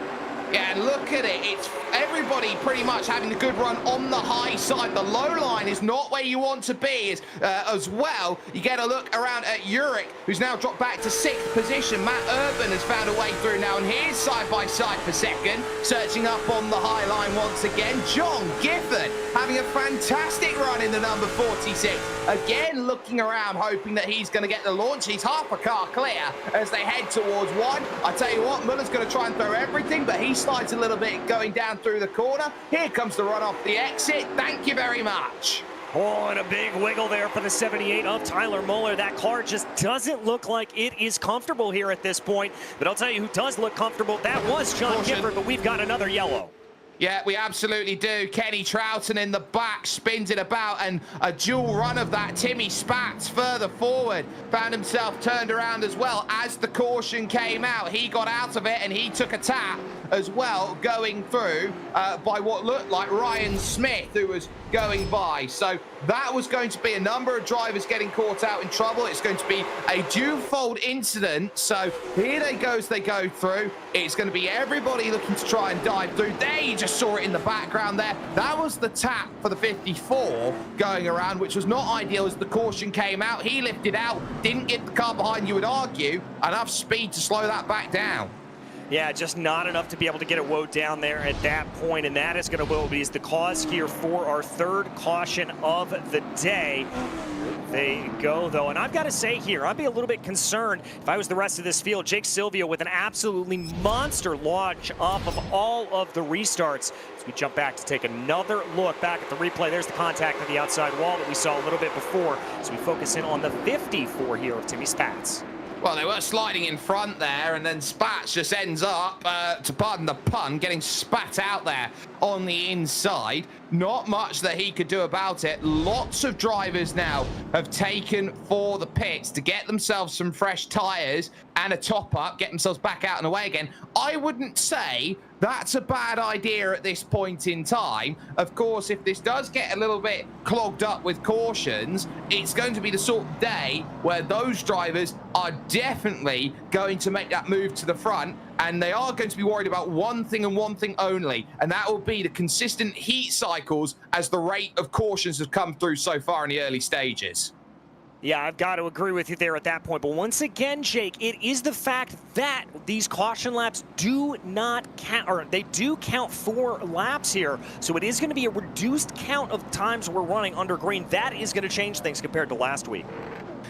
Yeah, and look at it. It's everybody pretty much having a good run on the high side. The low line is not where you want to be as well. You get a look around at Uric, who's now dropped back to 6th position. Matt Urban has found a way through now, and here's side by side for 2nd. Searching up on the high line once again. John Gifford having a fantastic run in the number 46. Again, looking around, hoping that he's going to get the launch. He's half a car clear as they head towards 1. I tell you what, Muller's going to try and throw everything, but he slides a little bit going down through the corner. Here comes the run off the exit. Thank you very much. Oh, and a big wiggle there for the 78 of Tyler Muller. That car just doesn't look like it is comfortable here at this point. But I'll tell you who does look comfortable. That was John Gifford, but we've got another yellow. Yeah, we absolutely do. Kenny Troughton in the back spins it about, and a dual run of that. Timmy Spatz further forward found himself turned around as well as the caution came out. He got out of it and he took a tap as well, going through by what looked like Ryan Smith, who was going by. So that was going to be a number of drivers getting caught out in trouble. It's going to be a dual-fold incident. So here they go as they go through. It's going to be everybody looking to try and dive through. There, you just saw it in the background there. That was the tap for the 54 going around, which was not ideal as the caution came out. He lifted out, didn't get the car behind, you would argue, enough speed to slow that back down. Yeah, just not enough to be able to get it woed down there at that point, and that is going to be the cause here for our 3rd caution of the day. They go, though, and I've got to say here, I'd be a little bit concerned if I was the rest of this field. Jake Sylvia with an absolutely monster launch off of all of the restarts. As we jump back to take another look back at the replay, there's the contact on the outside wall that we saw a little bit before. So we focus in on the 54 here of Timmy Spatz. Well, they were sliding in front there, and then Spatz just ends up, to pardon the pun, getting spat out there on the inside. Not much that he could do about it. Lots of drivers now have taken for the pits to get themselves some fresh tyres and a top-up, get themselves back out and away again. I wouldn't say that's a bad idea at this point in time. Of course, if this does get a little bit clogged up with cautions, it's going to be the sort of day where those drivers are definitely going to make that move to the front, and they are going to be worried about one thing and one thing only, and that will be the consistent heat cycles as the rate of cautions have come through so far in the early stages. Yeah, I've got to agree with you there at that point. But once again, Jake, it is the fact that these caution laps do not count, or they do count 4 laps here. So it is going to be a reduced count of times we're running under green. That is going to change things compared to last week.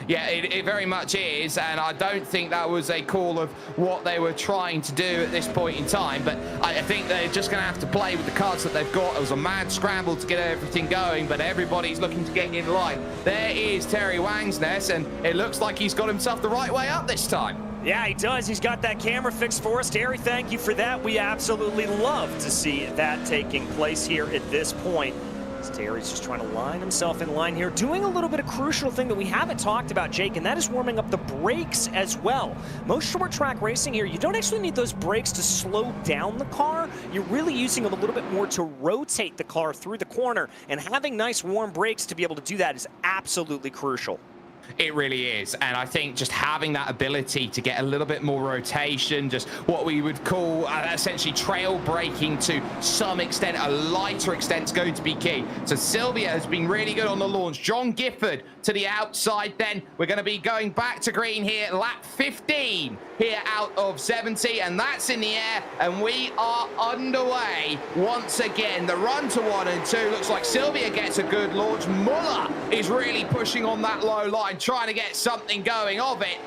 Yeah, it very much is, and I don't think that was a call of what they were trying to do at this point in time, but I think they're just going to have to play with the cards that they've got. It was a mad scramble to get everything going, but everybody's looking to get in line. There is Terry Wangsness, and it looks like he's got himself the right way up this time. Yeah, he does. He's got that camera fixed for us. Terry, thank you for that. We absolutely love to see that taking place here at this point. Terry's just trying to line himself in line here, doing a little bit of crucial thing that we haven't talked about, Jake, and that is warming up the brakes as well. Most short track racing here, you don't actually need those brakes to slow down the car. You're really using them a little bit more to rotate the car through the corner, and having nice warm brakes to be able to do that is absolutely crucial. It really is, and I think just having that ability to get a little bit more rotation, just what we would call essentially trail braking to some extent, a lighter extent, is going to be key. So Sylvia has been really good on the launch. John Gifford to the outside then. We're going to be going back to green here, lap 15 here out of 70, and that's in the air, and we are underway once again. The run to 1 and 2 looks like Sylvia gets a good launch. Muller is really pushing on that low line, trying to get something going of it,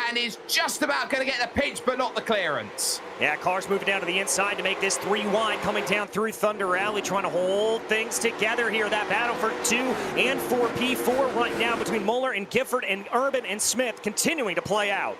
and is just about going to get the pinch, but not the clearance. Yeah, car's moving down to the inside to make this 3 wide, coming down through Thunder Alley, trying to hold things together here. That battle for 2 and 4 P4 right now between Muller and Gifford and Urban and Smith continuing to play out.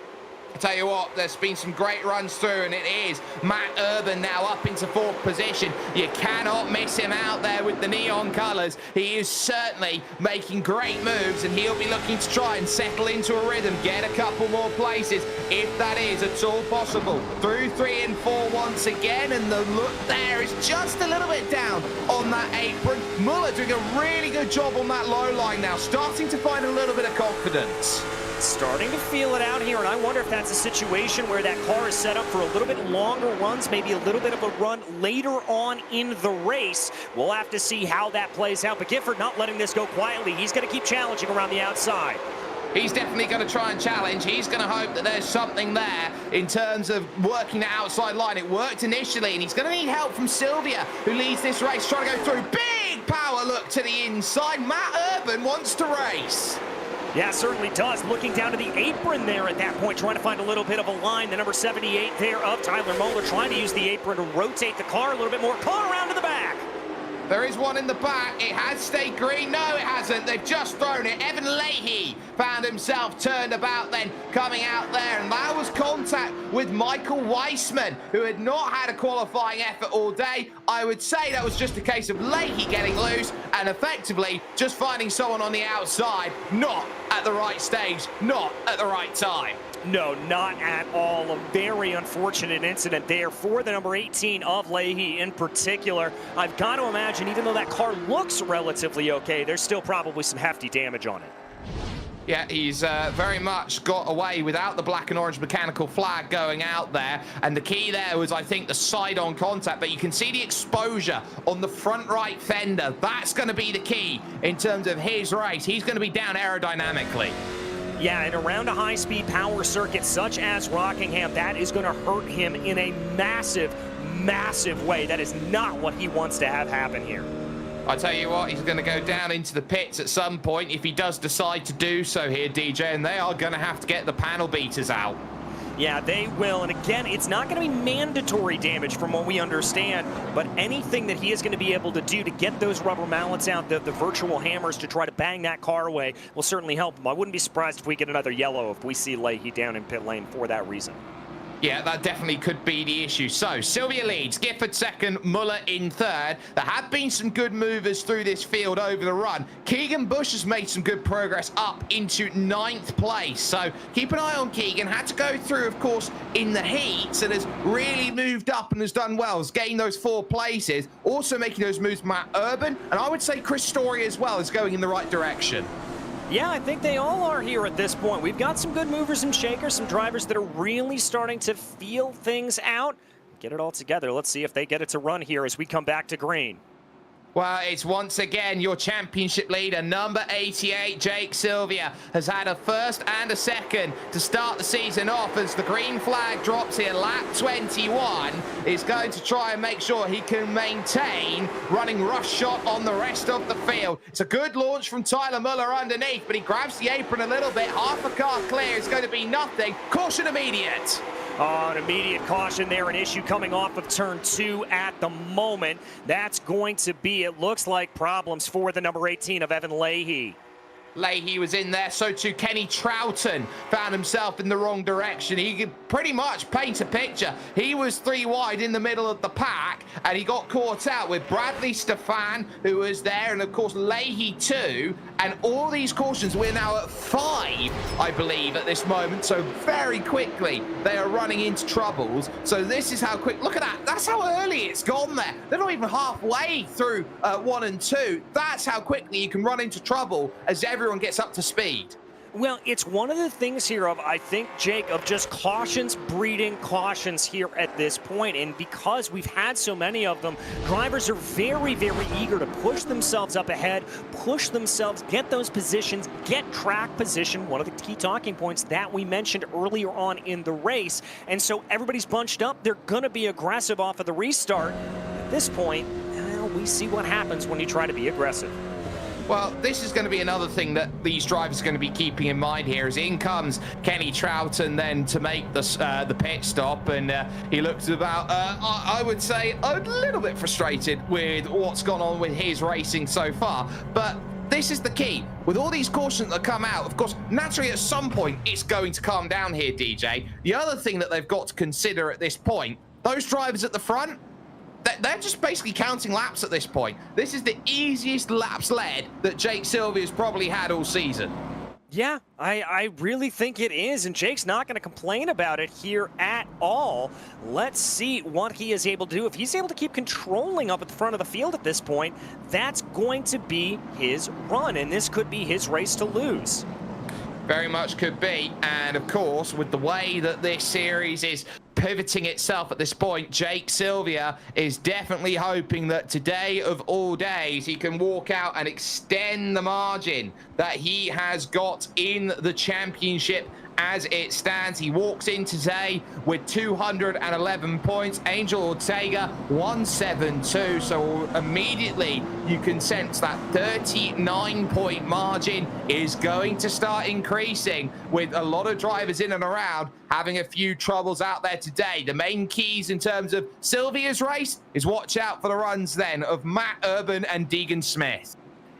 I tell you what, there's been some great runs through, and it is Matt Urban now up into 4th position. You cannot miss him out there with the neon colours. He is certainly making great moves, and he'll be looking to try and settle into a rhythm, get a couple more places, if that is at all possible. Through 3 and 4 once again, and the look there is just a little bit down on that apron. Muller doing a really good job on that low line now, starting to find a little bit of confidence. Starting to feel it out here, and I wonder if that's a situation where that car is set up for a little bit longer runs, maybe a little bit of a run later on in the race. We'll have to see how that plays out, but Gifford not letting this go quietly. He's going to keep challenging around the outside. He's definitely going to try and challenge. He's going to hope that there's something there in terms of working the outside line. It worked initially, and he's going to need help from Sylvia, who leads this race, trying to go through. Big power look to the inside. Matt Urban wants to race. Yeah, certainly does. Looking down to the apron there at that point, trying to find a little bit of a line. The number 78 there of Tyler Muller, trying to use the apron to rotate the car a little bit more. Car around to the back. There is one in the back. It has stayed green. No, it hasn't. They've just thrown it. Evan Leahy found himself turned about then, coming out there. And that was contact with Michael Weissman, who had not had a qualifying effort all day. I would say that was just a case of Leahy getting loose and effectively just finding someone on the outside, not at the right stage, not at the right time. No, not at all. A very unfortunate incident there for the number 18 of Leahy in particular. I've got to imagine, even though that car looks relatively okay, there's still probably some hefty damage on it. Yeah, he's very much got away without the black and orange mechanical flag going out there. And the key there was, I think, the side-on contact. But you can see the exposure on the front right fender. That's going to be the key in terms of his race. He's going to be down aerodynamically. Yeah, and around a high-speed power circuit such as Rockingham, that is going to hurt him in a massive, massive way. That is not what he wants to have happen here. I tell you what, he's going to go down into the pits at some point if he does decide to do so here, DJ, and they are going to have to get the panel beaters out. Yeah, they will. And again, it's not going to be mandatory damage from what we understand, but anything that he is going to be able to do to get those rubber mallets out, the virtual hammers to try to bang that car away, will certainly help him. I wouldn't be surprised if we get another yellow if we see Leahy down in pit lane for that reason. Yeah, that definitely could be the issue. So, Sylvia leads, Gifford second, Muller in third. There have been some good movers through this field over the run. Keegan Bush has made some good progress up into 9th place. So, keep an eye on Keegan. Had to go through, of course, in the heats and has really moved up and has done well. Has gained those 4 places. Also making those moves, Matt Urban. And I would say Chris Story as well is going in the right direction. Yeah, I think they all are here at this point. We've got some good movers and shakers, some drivers that are really starting to feel things out. Get it all together. Let's see if they get it to run here as we come back to green. Well, it's once again your championship leader, number 88, Jake Sylvia, has had a first and a second to start the season off as the green flag drops here. Lap 21 is going to try and make sure he can maintain running rush shot on the rest of the field. It's a good launch from Tyler Muller underneath, but he grabs the apron a little bit. Half a car clear. It's going to be nothing. Caution immediate. Oh, an immediate caution there, an issue coming off of turn 2 at the moment. That's going to be, it looks like, problems for the number 18 of Evan Leahy. Leahy was in there, so too Kenny Troughton found himself in the wrong direction. He could pretty much paint a picture. He was 3 wide in the middle of the pack, and he got caught out with Bradley Stefan, who was there, and of course Leahy too. And all these cautions, we're now at 5, I believe, at this moment. So very quickly, they are running into troubles. So this is how quick, look at that. That's how early it's gone there. They're not even halfway through 1 and 2. That's how quickly you can run into trouble as everyone gets up to speed. Well, it's one of the things here of, I think, Jake, of just cautions breeding cautions here at this point. And because we've had so many of them, drivers are very, very eager to push themselves up ahead, push themselves, get those positions, get track position, one of the key talking points that we mentioned earlier on in the race. And so everybody's bunched up. They're going to be aggressive off of the restart. At this point, well, we see what happens when you try to be aggressive. Well, this is going to be another thing that these drivers are going to be keeping in mind here, as in comes Kenny Troughton then to make the pit stop, and he looks about, I would say, a little bit frustrated with what's gone on with his racing so far. But this is the key. With all these cautions that come out, of course, naturally at some point, it's going to calm down here, DJ. The other thing that they've got to consider at this point, those drivers at the front, they're just basically counting laps at this point. This is the easiest laps led that Jake Sylvia's probably had all season. Yeah, I really think it is, and Jake's not going to complain about it here at all. Let's see what he is able to do. If he's able to keep controlling up at the front of the field at this point, that's going to be his run, and this could be his race to lose. Very much could be, and of course, with the way that this series is pivoting itself at this point, Jake Sylvia is definitely hoping that today of all days he can walk out and extend the margin that he has got in the championship as it stands. He walks in today with 211 points. Angel Ortega 172. So immediately you can sense that 39-point margin is going to start increasing, with a lot of drivers in and around having a few troubles out there today. The main keys in terms of Sylvia's race is watch out for the runs then of Matt Urban and Deegan Smith.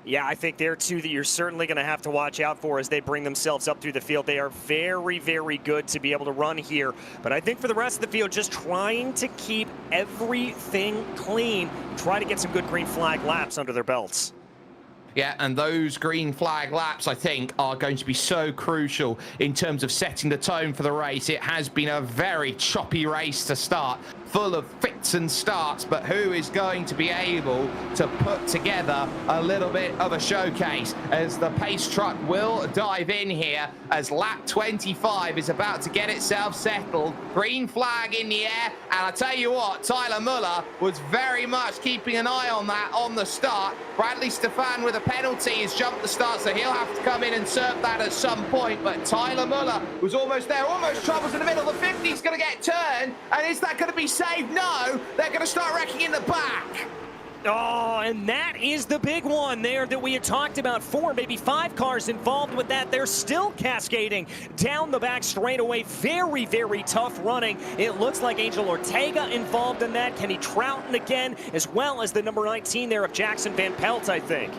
Yeah, I think they're two that you're certainly going to have to watch out for as they bring themselves up through the field. They are very, very good to be able to run here. But I think for the rest of the field, just trying to keep everything clean, try to get some good green flag laps under their belts. Yeah, and those green flag laps, I think, are going to be so crucial in terms of setting the tone for the race. It has been a very choppy race to start, full of fits and starts, but who is going to be able to put together a little bit of a showcase as the pace truck will dive in here as lap 25 is about to get itself settled. Green flag in the air, and I tell you what, Tyler Muller was very much keeping an eye on that on the start. Bradley Stefan with a penalty has jumped the start, so he'll have to come in and serve that at some point, but Tyler Muller was almost there, almost troubles in the middle. The 50's going to get turned, and is that going to be saved? No, they're going to start wrecking in the back. Oh, and that is the big one there that we had talked about. 4, maybe 5 cars involved with that. They're still cascading down the back straightaway. Very, very tough running. It looks like Angel Ortega involved in that. Kenny Troughton again, as well as the number 19 there of Jackson Van Pelt, I think.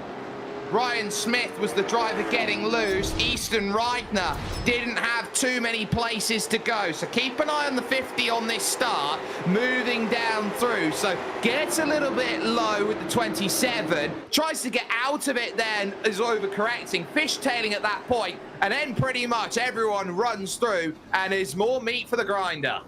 Ryan Smith was the driver getting loose. Easton Reitner didn't have too many places to go. So keep an eye on the 50 on this start, moving down through. So gets a little bit low with the 27. Tries to get out of it then, is overcorrecting, fishtailing at that point. And then pretty much everyone runs through and is more meat for the grinder.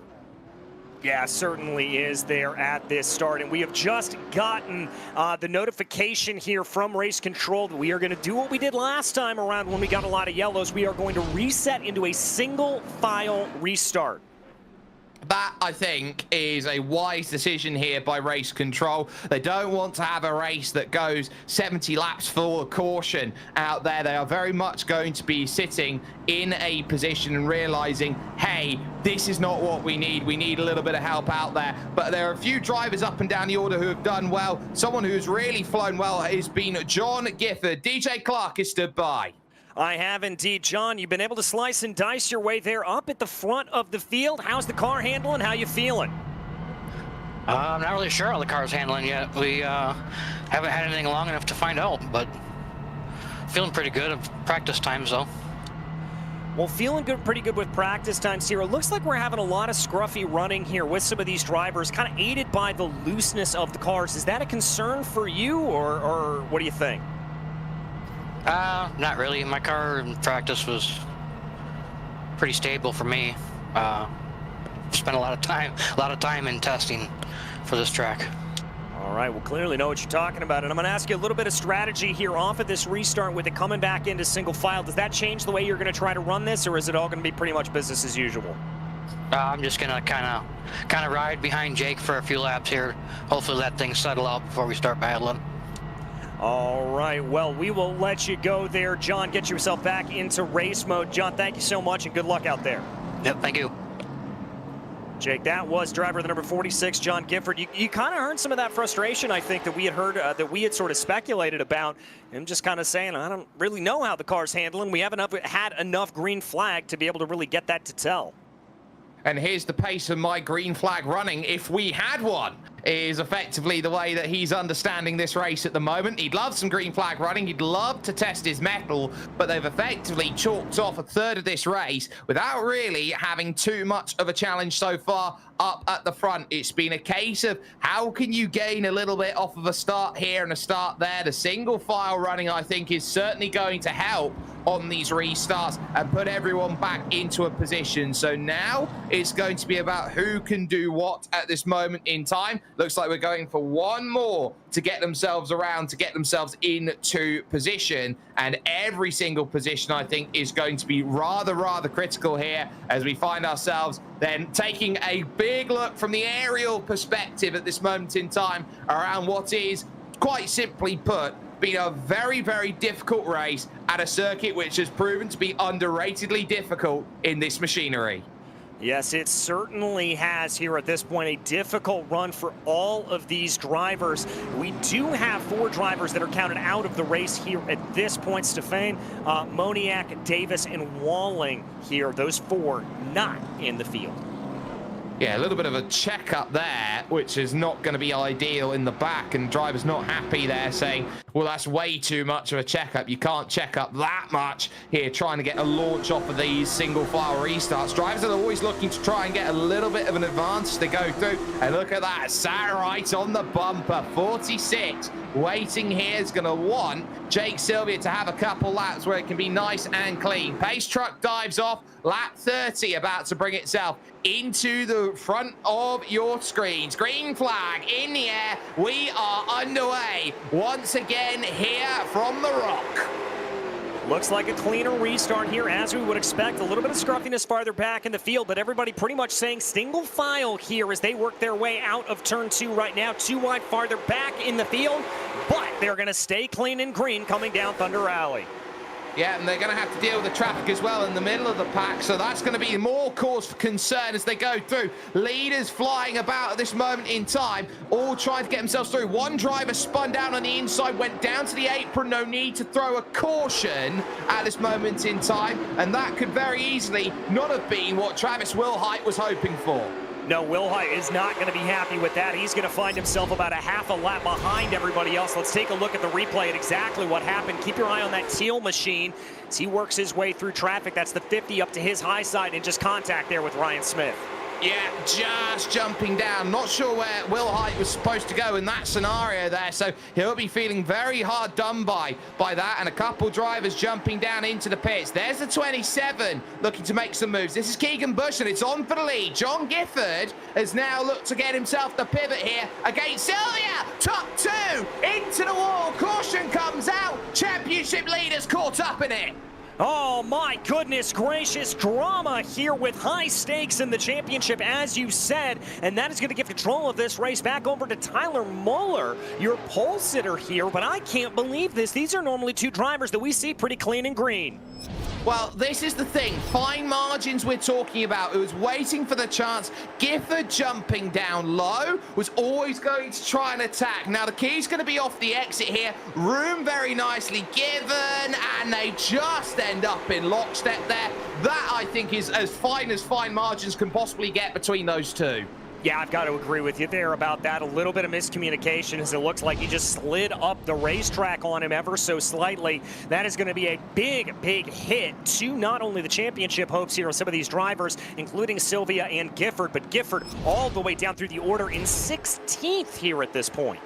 Yeah, certainly is there at this start. And we have just gotten the notification here from Race Control that we are going to do what we did last time around when we got a lot of yellows. We are going to reset into a single file restart. That, I think, is a wise decision here by race control. They don't want to have a race that goes 70 laps full of caution out there. They are very much going to be sitting in a position and realizing, hey, this is not what we need. We need a little bit of help out there. But there are a few drivers up and down the order who have done well. Someone who's really flown well has been John Gifford. DJ Clark is stood by. I have indeed. John, you've been able to slice and dice your way there up at the front of the field. How's the car handling? How you feeling? I'm not really sure how the car's handling yet. We haven't had anything long enough to find out, but feeling pretty good of practice times, though. Well, feeling good, pretty good with practice times here. It looks like we're having a lot of scruffy running here with some of these drivers, kind of aided by the looseness of the cars. Is that a concern for you, or what do you think? Not really. My car in practice was pretty stable for me. Spent a lot of time in testing for this track. All right, well, clearly know what you're talking about. And I'm going to ask you a little bit of strategy here off of this restart with it coming back into single file. Does that change the way you're going to try to run this, or is it all going to be pretty much business as usual? I'm just going to kind of ride behind Jake for a few laps here. Hopefully let things settle out before we start battling. All right, well, we will let you go there. John, get yourself back into race mode. John, thank you so much, and good luck out there. Yep, thank you. Jake, that was driver the number 46, John Gifford. You kind of heard some of that frustration, I think, that we had heard, that we had sort of speculated about. Him just kind of saying, I don't really know how the car's handling. We haven't had enough green flag to be able to really get that to tell. And here's the pace of my green flag running, if we had one, is effectively the way that he's understanding this race at the moment. He'd love some green flag running. He'd love to test his mettle, but they've effectively chalked off a third of this race without really having too much of a challenge so far up at the front. It's been a case of how can you gain a little bit off of a start here and a start there. The single file running, I think, is certainly going to help on these restarts and put everyone back into a position. So now it's going to be about who can do what at this moment in time. Looks like we're going for one more to get themselves around, to get themselves into position. And every single position, I think, is going to be rather critical here as we find ourselves then taking a big look from the aerial perspective at this moment in time around what is, quite simply put, been a very difficult race at a circuit which has proven to be underratedly difficult in this machinery. Yes, it certainly has here at this point. A difficult run for all of these drivers. We do have 4 drivers that are counted out of the race here at this point. Stefan, Moniak, Davis, and Walling here. Those 4 not in the field. Yeah, a little bit of a checkup there, which is not going to be ideal in the back, and driver's not happy there, saying, well, that's way too much of a checkup. You can't check up that much here, trying to get a launch off of these single file restarts. Drivers are always looking to try and get a little bit of an advantage to go through, and look at that, sat right on the bumper. 46 waiting here is going to want Jake Sylvia to have a couple laps where it can be nice and clean. Pace truck dives off, lap 30 about to bring itself into the front of your screens. Green flag in the air. We are underway once again here from the Rock. Looks like a cleaner restart here, as we would expect. A little bit of scruffiness farther back in the field, but everybody pretty much saying single file here as they work their way out of turn 2 right now. 2 wide farther back in the field, but they're going to stay clean and green coming down Thunder Alley. Yeah, and they're going to have to deal with the traffic as well in the middle of the pack, so that's going to be more cause for concern as they go through. Leaders flying about at this moment in time, all trying to get themselves through. One driver spun down on the inside, went down to the apron. No need to throw a caution at this moment in time, and that could very easily not have been what Travis Wilhite was hoping for. No, Wilhite is not going to be happy with that. He's going to find himself about a half a lap behind everybody else. Let's take a look at the replay at exactly what happened. Keep your eye on that teal machine as he works his way through traffic. That's the 50 up to his high side and just contact there with Ryan Smith. Yeah, just jumping down. Not sure where Wilhite was supposed to go in that scenario there, so he'll be feeling very hard done by that, and a couple drivers jumping down into the pits. There's the 27 looking to make some moves. This is Keegan Bush, and it's on for the lead. John Gifford has now looked to get himself the pivot here against Sylvia. Top 2 into the wall. Caution comes out. Championship leaders caught up in it. Oh my goodness gracious, drama here with high stakes in the championship, as you said, and that is going to give control of this race back over to Tyler Muller, your pole sitter here, but I can't believe this. These are normally two drivers that we see pretty clean and green. Well, this is the thing. Fine margins we're talking about. It was waiting for the chance. Gifford jumping down low was always going to try and attack. Now, the key's going to be off the exit here. Room very nicely given, and they just end up in lockstep there. That, I think, is as fine margins can possibly get between those two. Yeah, I've got to agree with you there about that. A little bit of miscommunication as it looks like he just slid up the racetrack on him ever so slightly. That is going to be a big, big hit to not only the championship hopes here of some of these drivers, including Sylvia and Gifford, but Gifford all the way down through the order in 16th here at this point.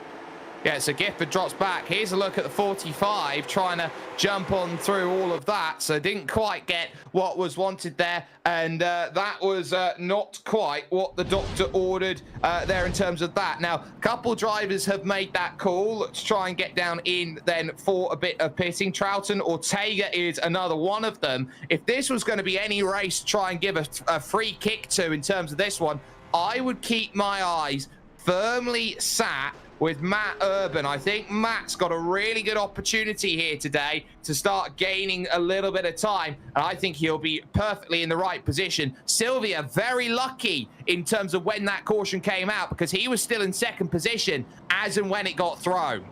Yeah, so Gifford drops back. Here's a look at the 45, trying to jump on through all of that. So didn't quite get what was wanted there. And that was not quite what the doctor ordered there in terms of that. Now, a couple drivers have made that call to try and get down in then for a bit of pitting. Troughton, Ortega is another one of them. If this was going to be any race to try and give a free kick to in terms of this one, I would keep my eyes firmly sat with Matt Urban. I think Matt's got a really good opportunity here today to start gaining a little bit of time, and I think he'll be perfectly in the right position. Sylvia, very lucky in terms of when that caution came out, because he was still in second position as and when it got thrown.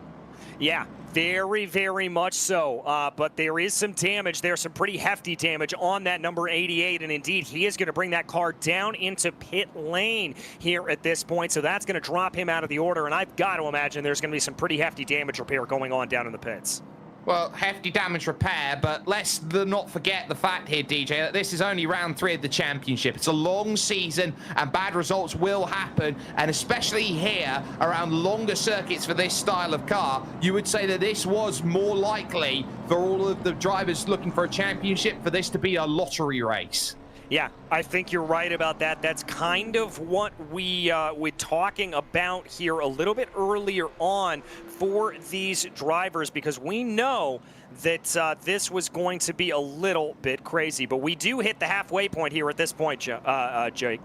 Yeah, very, very much so. But there is some damage there, some pretty hefty damage on that number 88. And indeed, he is going to bring that car down into pit lane here at this point. So that's going to drop him out of the order. And I've got to imagine there's going to be some pretty hefty damage repair going on down in the pits. Well, hefty damage repair, but let's not forget the fact here, DJ, that this is only round 3 of the championship. It's a long season, and bad results will happen, and especially here, around longer circuits for this style of car, you would say that this was more likely for all of the drivers looking for a championship for this to be a lottery race. Yeah, I think you're right about that. That's kind of what we're talking about here a little bit earlier on for these drivers, because we know that this was going to be a little bit crazy. But we do hit the halfway point here at this point, Jake.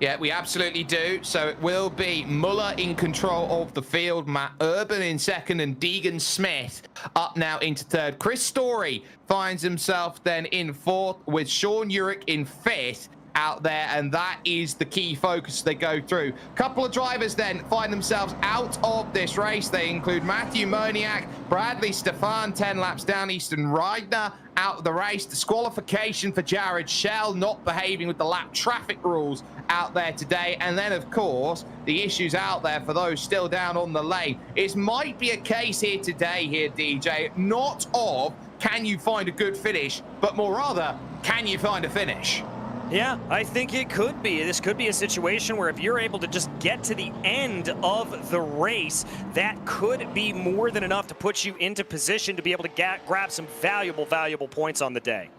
Yeah, we absolutely do. So it will be Muller in control of the field, Matt Urban in second, and Deegan Smith up now into third. Chris Story finds himself then in fourth, with Sean Urich in fifth out there, and that is the key focus they go through. Couple of drivers then find themselves out of this race. They include Matthew Moniak, Bradley Stefan, 10 laps down, Easton Reidner out of the race. Disqualification for Jared Shell, not behaving with the lap traffic rules out there today. And then, of course, the issues out there for those still down on the lane. It might be a case here today, DJ, not of can you find a good finish, but more rather, can you find a finish? Yeah, I think it could be. This could be a situation where if you're able to just get to the end of the race, that could be more than enough to put you into position to be able to grab some valuable points on the day.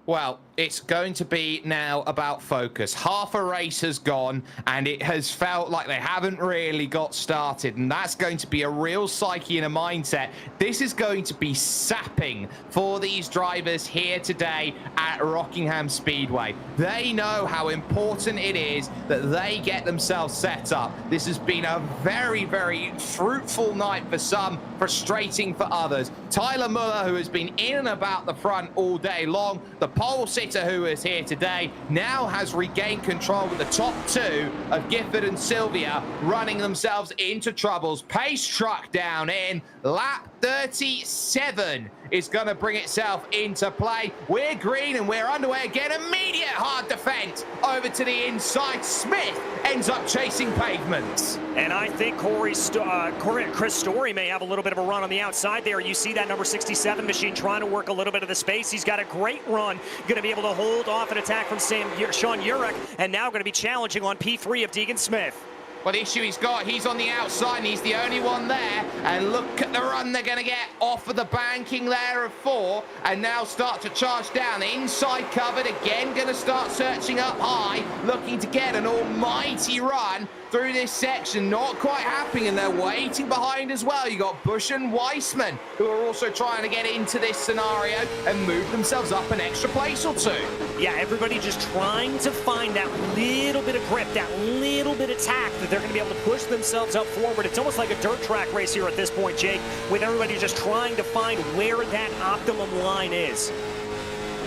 Well, it's going to be now about focus. Half a race has gone, and it has felt like they haven't really got started, and that's going to be a real psyche and a mindset. This is going to be sapping for these drivers here today at Rockingham Speedway. They know how important it is that they get themselves set up. This has been a very, very fruitful night for some, frustrating for others. Tyler Muller, who has been in and about the front all day long, the pole sitter who is here today, now has regained control with the top two of Gifford and Sylvia running themselves into troubles. Pace truck down in lap 37 is going to bring itself into play. We're green and we're underway again. Immediate hard defense over to the inside. Smith ends up chasing pavements. And I think Chris Story may have a little bit of a run on the outside there. You see that number 67 machine trying to work a little bit of the space. He's got a great run. Going to be able to hold off an attack from Sean Urich, and now going to be challenging on P3 of Deegan Smith. Well, the issue he's got, he's on the outside and he's the only one there. And look at the run they're going to get off of the banking there of 4 and now start to charge down. The inside covered again, going to start searching up high, looking to get an almighty run through this section, not quite happening, and they're waiting behind as well. You got Busch and Weissman, who are also trying to get into this scenario and move themselves up an extra place or two. Yeah, everybody just trying to find that little bit of grip, that little bit of tact that they're going to be able to push themselves up forward. It's almost like a dirt track race here at this point, Jake, with everybody just trying to find where that optimum line is.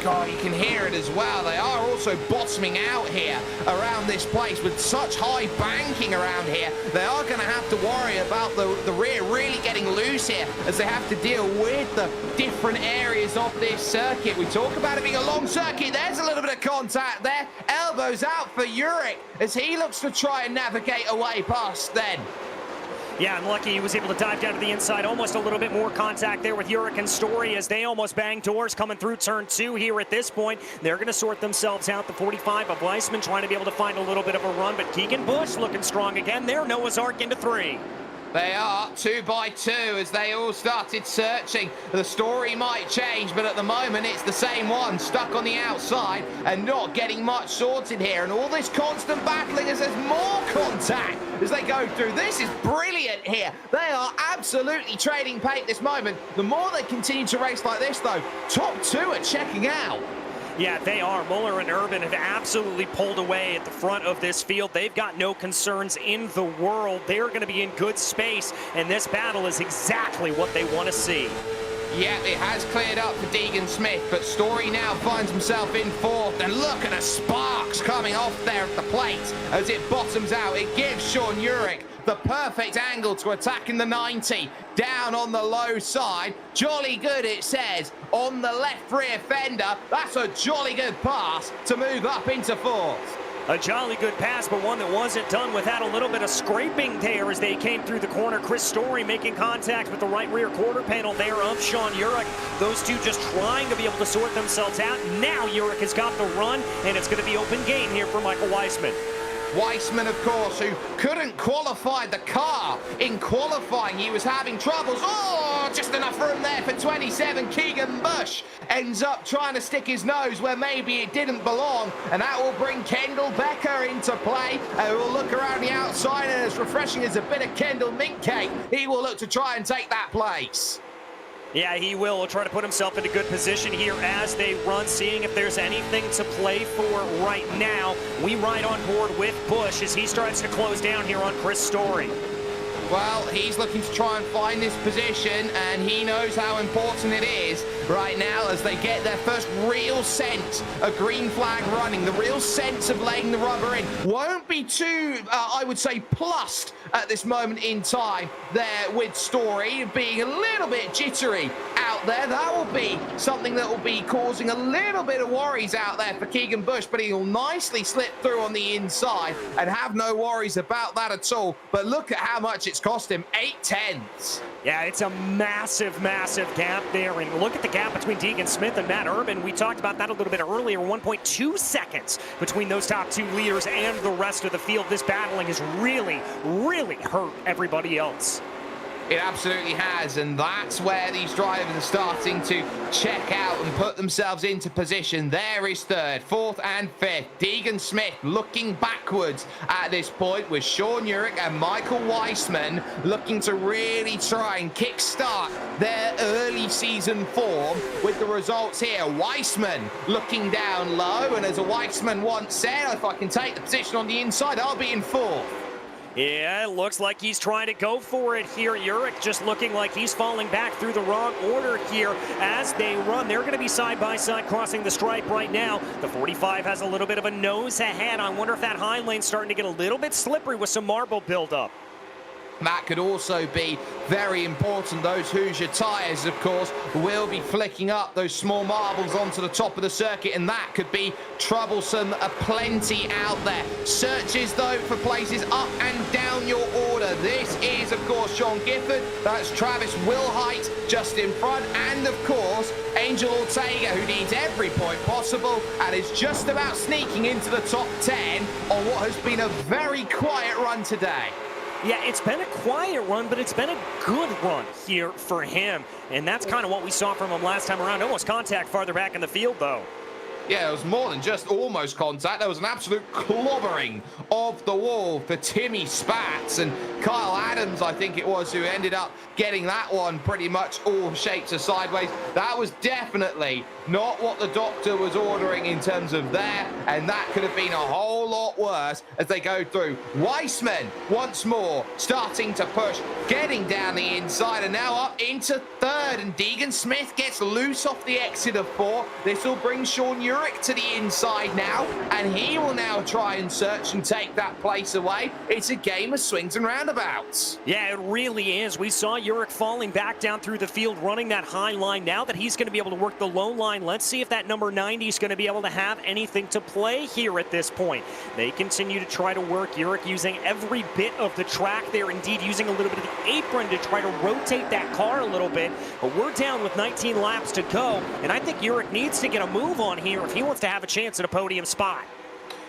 God, you can hear it as well. They are also bottoming out here around this place with such high banking around here. They are going to have to worry about the rear really getting loose here as they have to deal with the different areas of this circuit. We talk about it being a long circuit. There's a little bit of contact there. Elbows out for Uric as he looks to try and navigate away past then. Yeah, and lucky he was able to dive down to the inside. Almost a little bit more contact there with Uric and Story as they almost banged doors coming through turn 2 here at this point. They're going to sort themselves out. The 45 of Weissman trying to be able to find a little bit of a run, but Keegan Busch looking strong again. There, Noah's Ark into 3. They are 2 by 2 as they all started searching. The story might change, but at the moment it's the same one, stuck on the outside and not getting much sorted here. And all this constant battling as there's more contact as they go through. This is brilliant here. They are absolutely trading paint this moment. The more they continue to race like this, though, top 2 are checking out. Yeah, they are. Muller and Urban have absolutely pulled away at the front of this field. They've got no concerns in the world. They're going to be in good space, and this battle is exactly what they want to see. Yeah, it has cleared up for Deegan Smith, but Story now finds himself in 4th, and look at the sparks coming off there at the plate as it bottoms out. It gives Sean Uric the perfect angle to attack in the 90. Down on the low side, jolly good it says, on the left rear fender. That's a jolly good pass to move up into 4th. A jolly good pass, but one that wasn't done without a little bit of scraping there as they came through the corner. Chris Story making contact with the right rear quarter panel there of Sean Uric. Those two just trying to be able to sort themselves out. Now Uric has got the run, and it's going to be open game here for Michael Weissman. Weissman, of course, who couldn't qualify the car. In qualifying, he was having troubles. Oh, just enough room there for 27. Keegan Busch ends up trying to stick his nose where maybe it didn't belong, and that will bring Kendall Becker into play. We'll look around the outside, and as refreshing as a bit of Kendall mint cake, he will look to try and take that place. Yeah, he will. He'll try to put himself into good position here as they run, seeing if there's anything to play for right now. We ride on board with Busch as he starts to close down here on Chris Story. Well, he's looking to try and find this position, and he knows how important it is right now as they get their first real sense of green flag running, the real sense of laying the rubber in. Won't be too, I would say, plussed at this moment in time there with Story being a little bit jittery out there. That will be something that will be causing a little bit of worries out there for Keegan Busch, but he'll nicely slip through on the inside and have no worries about that at all. But look at how much it's cost him, 8/10. Yeah, it's a massive, massive gap there. And look at the gap between Deegan Smith and Matt Urban. We talked about that a little bit earlier. 1.2 seconds between those top 2 leaders and the rest of the field. This battling has really, really hurt everybody else. It absolutely has, and that's where these drivers are starting to check out and put themselves into position. There is 3rd, 4th, and 5th. Deegan Smith looking backwards at this point with Sean Uric and Michael Weissman looking to really try and kickstart their early season form with the results here. Weissman looking down low, and as a Weissman once said, if I can take the position on the inside, I'll be in 4th. Yeah, it looks like he's trying to go for it here. Uric just looking like he's falling back through the wrong order here as they run. They're going to be side by side crossing the stripe right now. The 45 has a little bit of a nose ahead. I wonder if that high lane's starting to get a little bit slippery with some marble buildup. That could also be very important. Those Hoosier tyres, of course, will be flicking up those small marbles onto the top of the circuit, and that could be troublesome plenty out there. Searches, though, for places up and down your order. This is, of course, Sean Gifford. That's Travis Wilhite just in front. And, of course, Angel Ortega, who needs every point possible and is just about sneaking into the top 10 on what has been a very quiet run today. Yeah, it's been a quiet run, but it's been a good run here for him. And that's kind of what we saw from him last time around. Almost contact farther back in the field, though. Yeah, it was more than just almost contact. There was an absolute clobbering of the wall for Timmy Spats, and Kyle Adams, I think it was, who ended up getting that one pretty much all shapes of sideways. That was definitely not what the doctor was ordering in terms of there, and that could have been a whole lot worse as they go through. Weissman once more starting to push, getting down the inside, and now up into third, and Deegan Smith gets loose off the exit of 4. This will bring Sean Urich to the inside now, and he will now try and search and take that place away. It's a game of swings and roundabouts. Yeah, it really is. We saw Urich falling back down through the field, running that high line. Now that he's going to be able to work the low line, let's see if that number 90 is going to be able to have anything to play here at this point. They continue to try to work. Urich using every bit of the track there, indeed using a little bit of the apron to try to rotate that car a little bit. But we're down with 19 laps to go, and I think Urich needs to get a move on here if he wants to have a chance at a podium spot.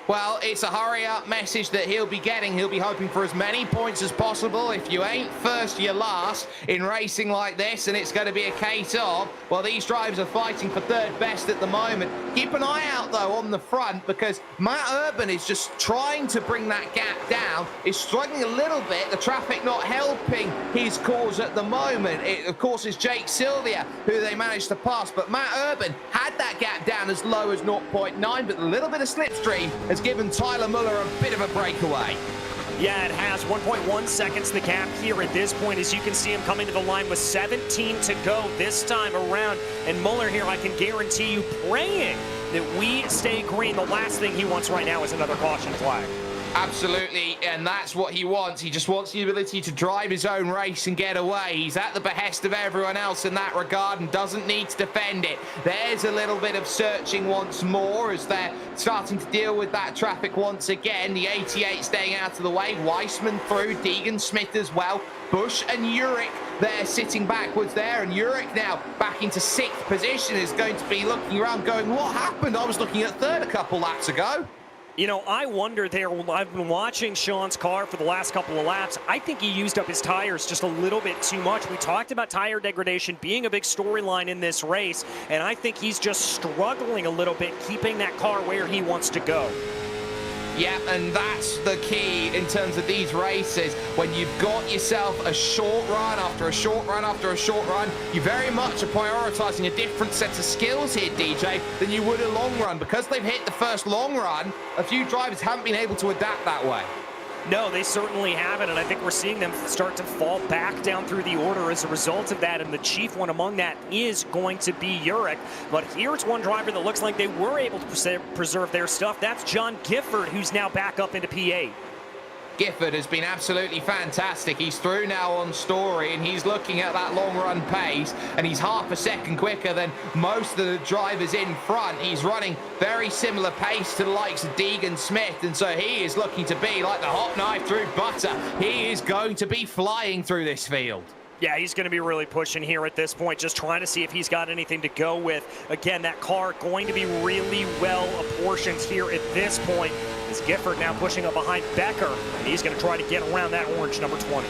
Well, it's a hurry-up message that he'll be getting. He'll be hoping for as many points as possible. If you ain't first, you're last in racing like this, and it's going to be a case of, well, these drivers are fighting for third best at the moment. Keep an eye out, though, on the front, because Matt Urban is just trying to bring that gap down. Is struggling a little bit. The traffic not helping his cause at the moment. It, of course, is Jake Sylvia, who they managed to pass, but Matt Urban had that gap down as low as 0.9, but a little bit of slipstream has given Tyler Muller a bit of a breakaway. Yeah, it has 1.1 seconds the gap here at this point, as you can see him coming to the line with 17 to go this time around. And Muller here, I can guarantee you, praying that we stay green. The last thing he wants right now is another caution flag. Absolutely, and that's what he wants. He just wants the ability to drive his own race and get away. He's at the behest of everyone else in that regard and doesn't need to defend it. There's a little bit of searching once more as they're starting to deal with that traffic once again. The 88 staying out of the way. Weissman through, Deegan Smith as well. Bush and Urich there sitting backwards there, and Urich now back into 6th position is going to be looking around going, what happened? I was looking at 3rd a couple laps ago. You know, I wonder there, I've been watching Sean's car for the last couple of laps. I think he used up his tires just a little bit too much. We talked about tire degradation being a big storyline in this race, and I think he's just struggling a little bit, keeping that car where he wants to go. Yeah, and that's the key in terms of these races. When you've got yourself a short run after a short run after a short run, you very much are prioritizing a different set of skills here, DJ, than you would a long run. Because they've hit the first long run, a few drivers haven't been able to adapt that way. No, they certainly haven't, and I think we're seeing them start to fall back down through the order as a result of that, and the chief one among that is going to be Urich. But here's one driver that looks like they were able to preserve their stuff. That's John Gifford, who's now back up into P8. Gifford has been absolutely fantastic. He's through now on Story, and he's looking at that long run pace, and he's half a second quicker than most of the drivers in front. He's running very similar pace to the likes of Deegan Smith, and so he is looking to be like the hot knife through butter. He is going to be flying through this field. Yeah, he's going to be really pushing here at this point, just trying to see if he's got anything to go with. Again, that car going to be really well apportioned here at this point. As Gifford now pushing up behind Becker, and he's going to try to get around that orange number 20.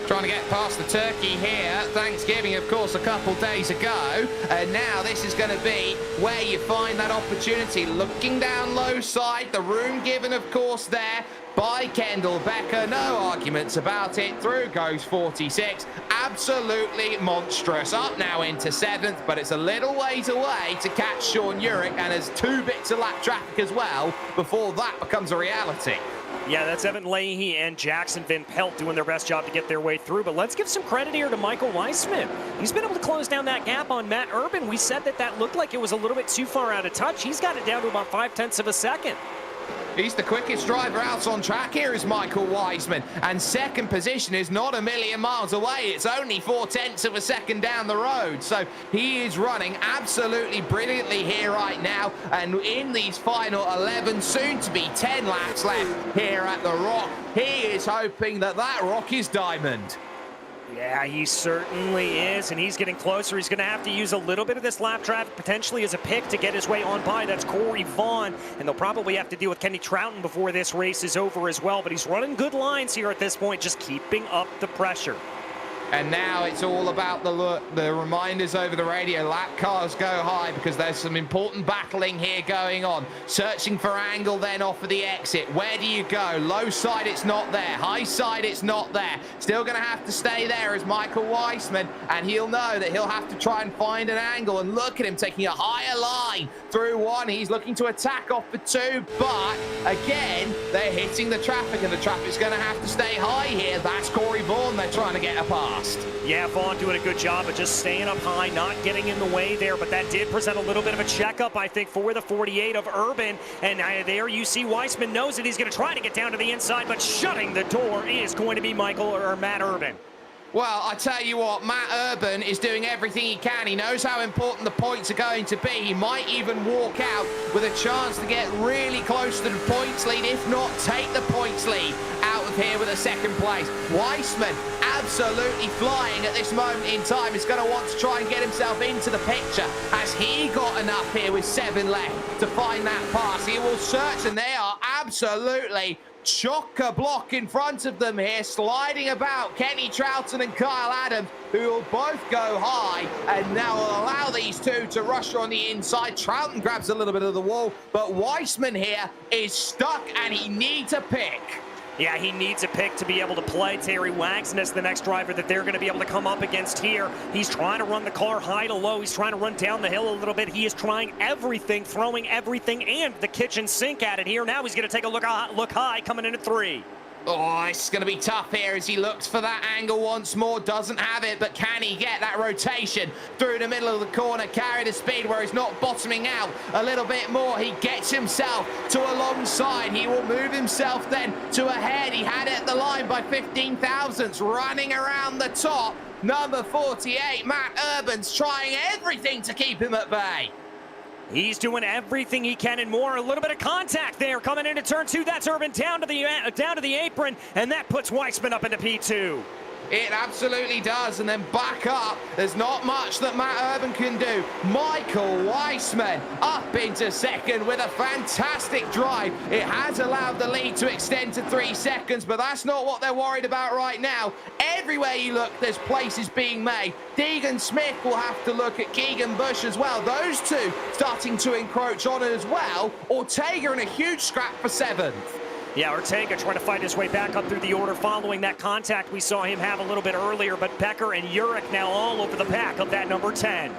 Trying to get past the turkey here. Thanksgiving, of course, a couple days ago. And now this is going to be where you find that opportunity. Looking down low side, the room given, of course, there by Kendall Becker. No arguments about it. Through goes 46. Absolutely monstrous. Up now into 7th, but it's a little ways away to catch Sean Urich, and there's 2 bits of lap traffic as well before that becomes a reality. Yeah, that's Evan Leahy and Jackson Van Pelt doing their best job to get their way through. But let's give some credit here to Michael Weissman. He's been able to close down that gap on Matt Urban. We said that looked like it was a little bit too far out of touch. He's got it down to about 0.5 of a second. He's the quickest driver out on track here is Michael Weissman, and 2nd position is not a million miles away. It's only 0.4 of a second down the road, so he is running absolutely brilliantly here right now, and in these final 11, soon to be 10 laps left here at the Rock, he is hoping that Rock is diamond. Yeah, he certainly is, and he's getting closer. He's going to have to use a little bit of this lap traffic potentially as a pick to get his way on by. That's Corey Vaughn, and they'll probably have to deal with Kenny Troughton before this race is over as well, but he's running good lines here at this point, just keeping up the pressure. And now it's all about the reminders over the radio. Lap cars go high because there's some important battling here going on. Searching for angle then off of the exit. Where do you go? Low side, it's not there. High side, it's not there. Still going to have to stay there as Michael Weissman, and he'll know that he'll have to try and find an angle. And look at him taking a higher line through one. He's looking to attack off for two, but again, they're hitting the traffic, and the traffic's going to have to stay high here. That's Corey Vaughan they're trying to get apart. Yeah, Vaughn doing a good job of just staying up high, not getting in the way there, but that did present a little bit of a checkup, I think, for the 48 of Urban. And there you see Weissman knows that he's going to try to get down to the inside, but shutting the door is going to be Matt Urban. Well, I tell you what, Matt Urban is doing everything he can. He knows how important the points are going to be. He might even walk out with a chance to get really close to the points lead, if not take the points lead out of here with a second place. Weissman absolutely flying at this moment in time. He's going to want to try and get himself into the picture. Has he got enough here with 7 left to find that pass? He will search, and they are absolutely chock-a-block in front of them here, sliding about Kenny Troughton and Kyle Adams, who will both go high, and now will allow these two to rush on the inside. Troughton grabs a little bit of the wall, but Weissman here is stuck, and he needs a pick. Yeah, he needs a pick to be able to play. Terry Wagsness, the next driver that they're going to be able to come up against here. He's trying to run the car high to low. He's trying to run down the hill a little bit. He is trying everything, throwing everything and the kitchen sink at it here. Now he's going to take a look high coming in at 3. Oh, it's going to be tough here as he looks for that angle once more. Doesn't have it, but can he get that rotation through the middle of the corner? Carry the speed where he's not bottoming out a little bit more. He gets himself to a long side. He will move himself then to ahead. He had it at the line by 15 thousandths, running around the top. Number 48, Matt Urban's trying everything to keep him at bay. He's doing everything he can and more. A little bit of contact there coming into turn 2. That's Urban down to the apron, and that puts Weissman up into P2. It absolutely does, and then back up. There's not much that Matt Urban can do. Michael Weissman up into second with a fantastic drive. It has allowed the lead to extend to 3 seconds, but that's not what they're worried about right now. Everywhere you look, there's places being made. Deegan Smith will have to look at Keegan Bush as well. Those two starting to encroach on it as well. Ortega in a huge scrap for 7th. Yeah, Ortega trying to fight his way back up through the order following that contact we saw him have a little bit earlier, but Becker and Urich now all over the pack of that number 10.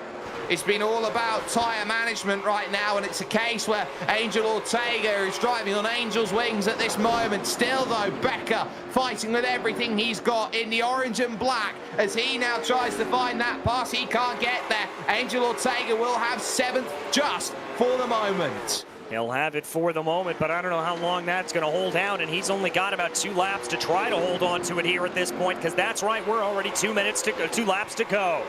It's been all about tyre management right now, and it's a case where Angel Ortega is driving on Angel's wings at this moment. Still, though, Becker fighting with everything he's got in the orange and black as he now tries to find that pass. He can't get there. Angel Ortega will have 7th just for the moment. He'll have it for the moment, but I don't know how long that's going to hold out, and he's only got about 2 laps to try to hold on to it here at this point, because that's right, we're already 2 laps to go.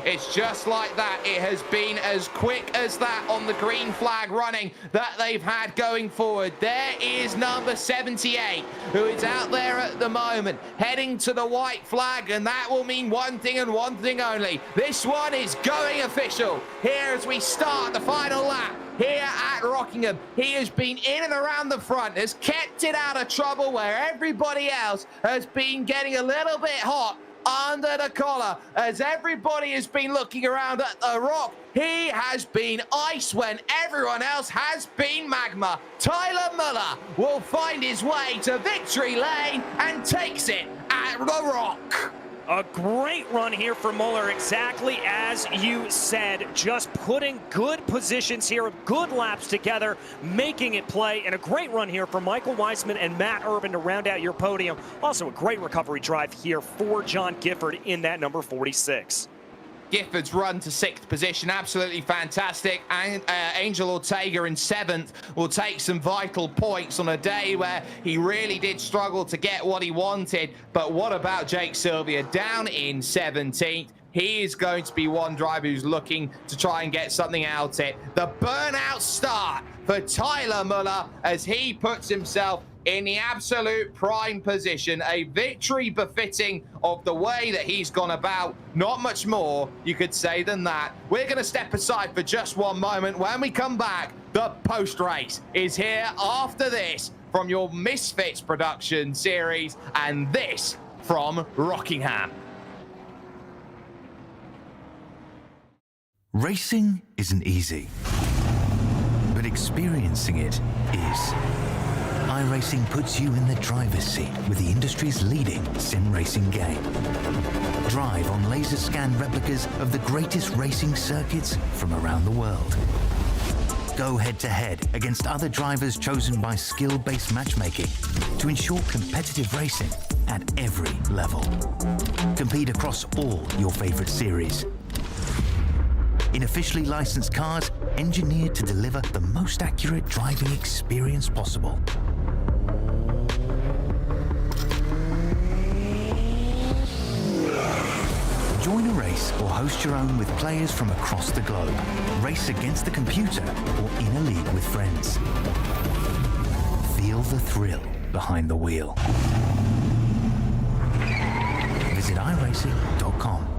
It's just like that. It has been as quick as that on the green flag running that they've had going forward. There is number 78, who is out there at the moment, heading to the white flag, and that will mean one thing and one thing only. This one is going official here as we start the final lap here at Rockingham. He has been in and around the front, has kept it out of trouble where everybody else has been getting a little bit hot under the collar. As everybody has been looking around at the rock, he has been ice when everyone else has been magma. Tyler Muller will find his way to victory lane and takes it at the rock. A great run here for Muller, exactly as you said. Just putting good positions here, good laps together, making it play, and a great run here for Michael Weissman and Matt Urban to round out your podium. Also a great recovery drive here for John Gifford in that number 46. Gifford's run to 6th position, absolutely fantastic. And Angel Ortega in 7th will take some vital points on a day where he really did struggle to get what he wanted. But what about Jake Sylvia down in 17th? He is going to be one driver who's looking to try and get something out of it. The burnout start for Tyler Muller as he puts himself in the absolute prime position. A victory befitting of the way that he's gone about. Not much more you could say than that. We're going to step aside for just one moment. When we come back, the post-race is here after this from your Misfits production series, and this from Rockingham. Racing isn't easy, but experiencing it is. iRacing puts you in the driver's seat with the industry's leading sim racing game. Drive on laser scan replicas of the greatest racing circuits from around the world. Go head-to-head against other drivers chosen by skill-based matchmaking to ensure competitive racing at every level. Compete across all your favorite series. In officially licensed cars, engineered to deliver the most accurate driving experience possible. Join a race or host your own with players from across the globe. Race against the computer or in a league with friends. Feel the thrill behind the wheel. Visit iRacing.com.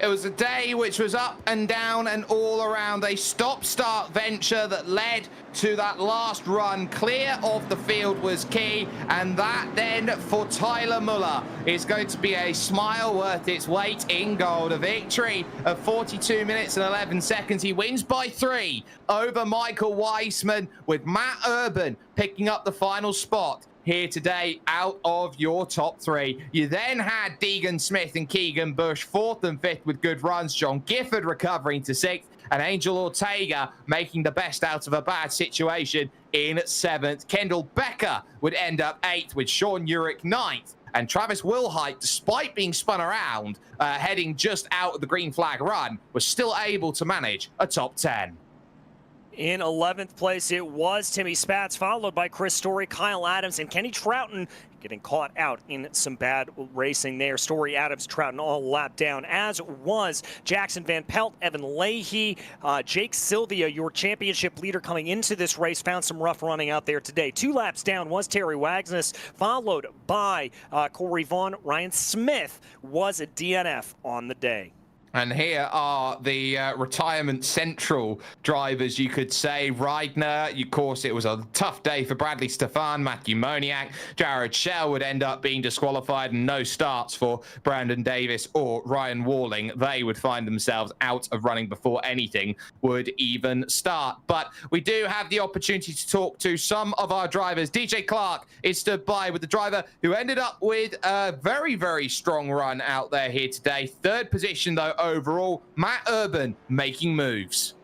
It was a day which was up and down and all around, a stop-start venture that led to that last run. Clear of the field was key, and that then for Tyler Muller is going to be a smile worth its weight in gold. A victory of 42 minutes and 11 seconds. He wins by 3 over Michael Weissman, with Matt Urban picking up the final spot here today out of your top 3. You then had Deegan Smith and Keegan Bush 4th and 5th with good runs. John Gifford recovering to 6th, and Angel Ortega making the best out of a bad situation in 7th. Kendall Becker would end up 8th, with Sean Urich 9th. And Travis Wilhite, despite being spun around, heading just out of the green flag run, was still able to manage a top 10. In 11th place, it was Timmy Spatz, followed by Chris Story, Kyle Adams, and Kenny Troughton getting caught out in some bad racing there. Story, Adams, Troughton all lapped down, as was Jackson Van Pelt, Evan Leahy, Jake Sylvia, your championship leader coming into this race, found some rough running out there today. 2 laps down was Terry Wagness, followed by Corey Vaughn. Ryan Smith was a DNF on the day. And here are the retirement central drivers, you could say. Reidner, of course, it was a tough day for Bradley Stefan, Matthew Moniak. Jared Schell would end up being disqualified, and no starts for Brandon Davis or Ryan Walling. They would find themselves out of running before anything would even start. But we do have the opportunity to talk to some of our drivers. DJ Clark is stood by with the driver who ended up with a very, very strong run out there here today. 3rd position, though, overall. Matt Urban making moves.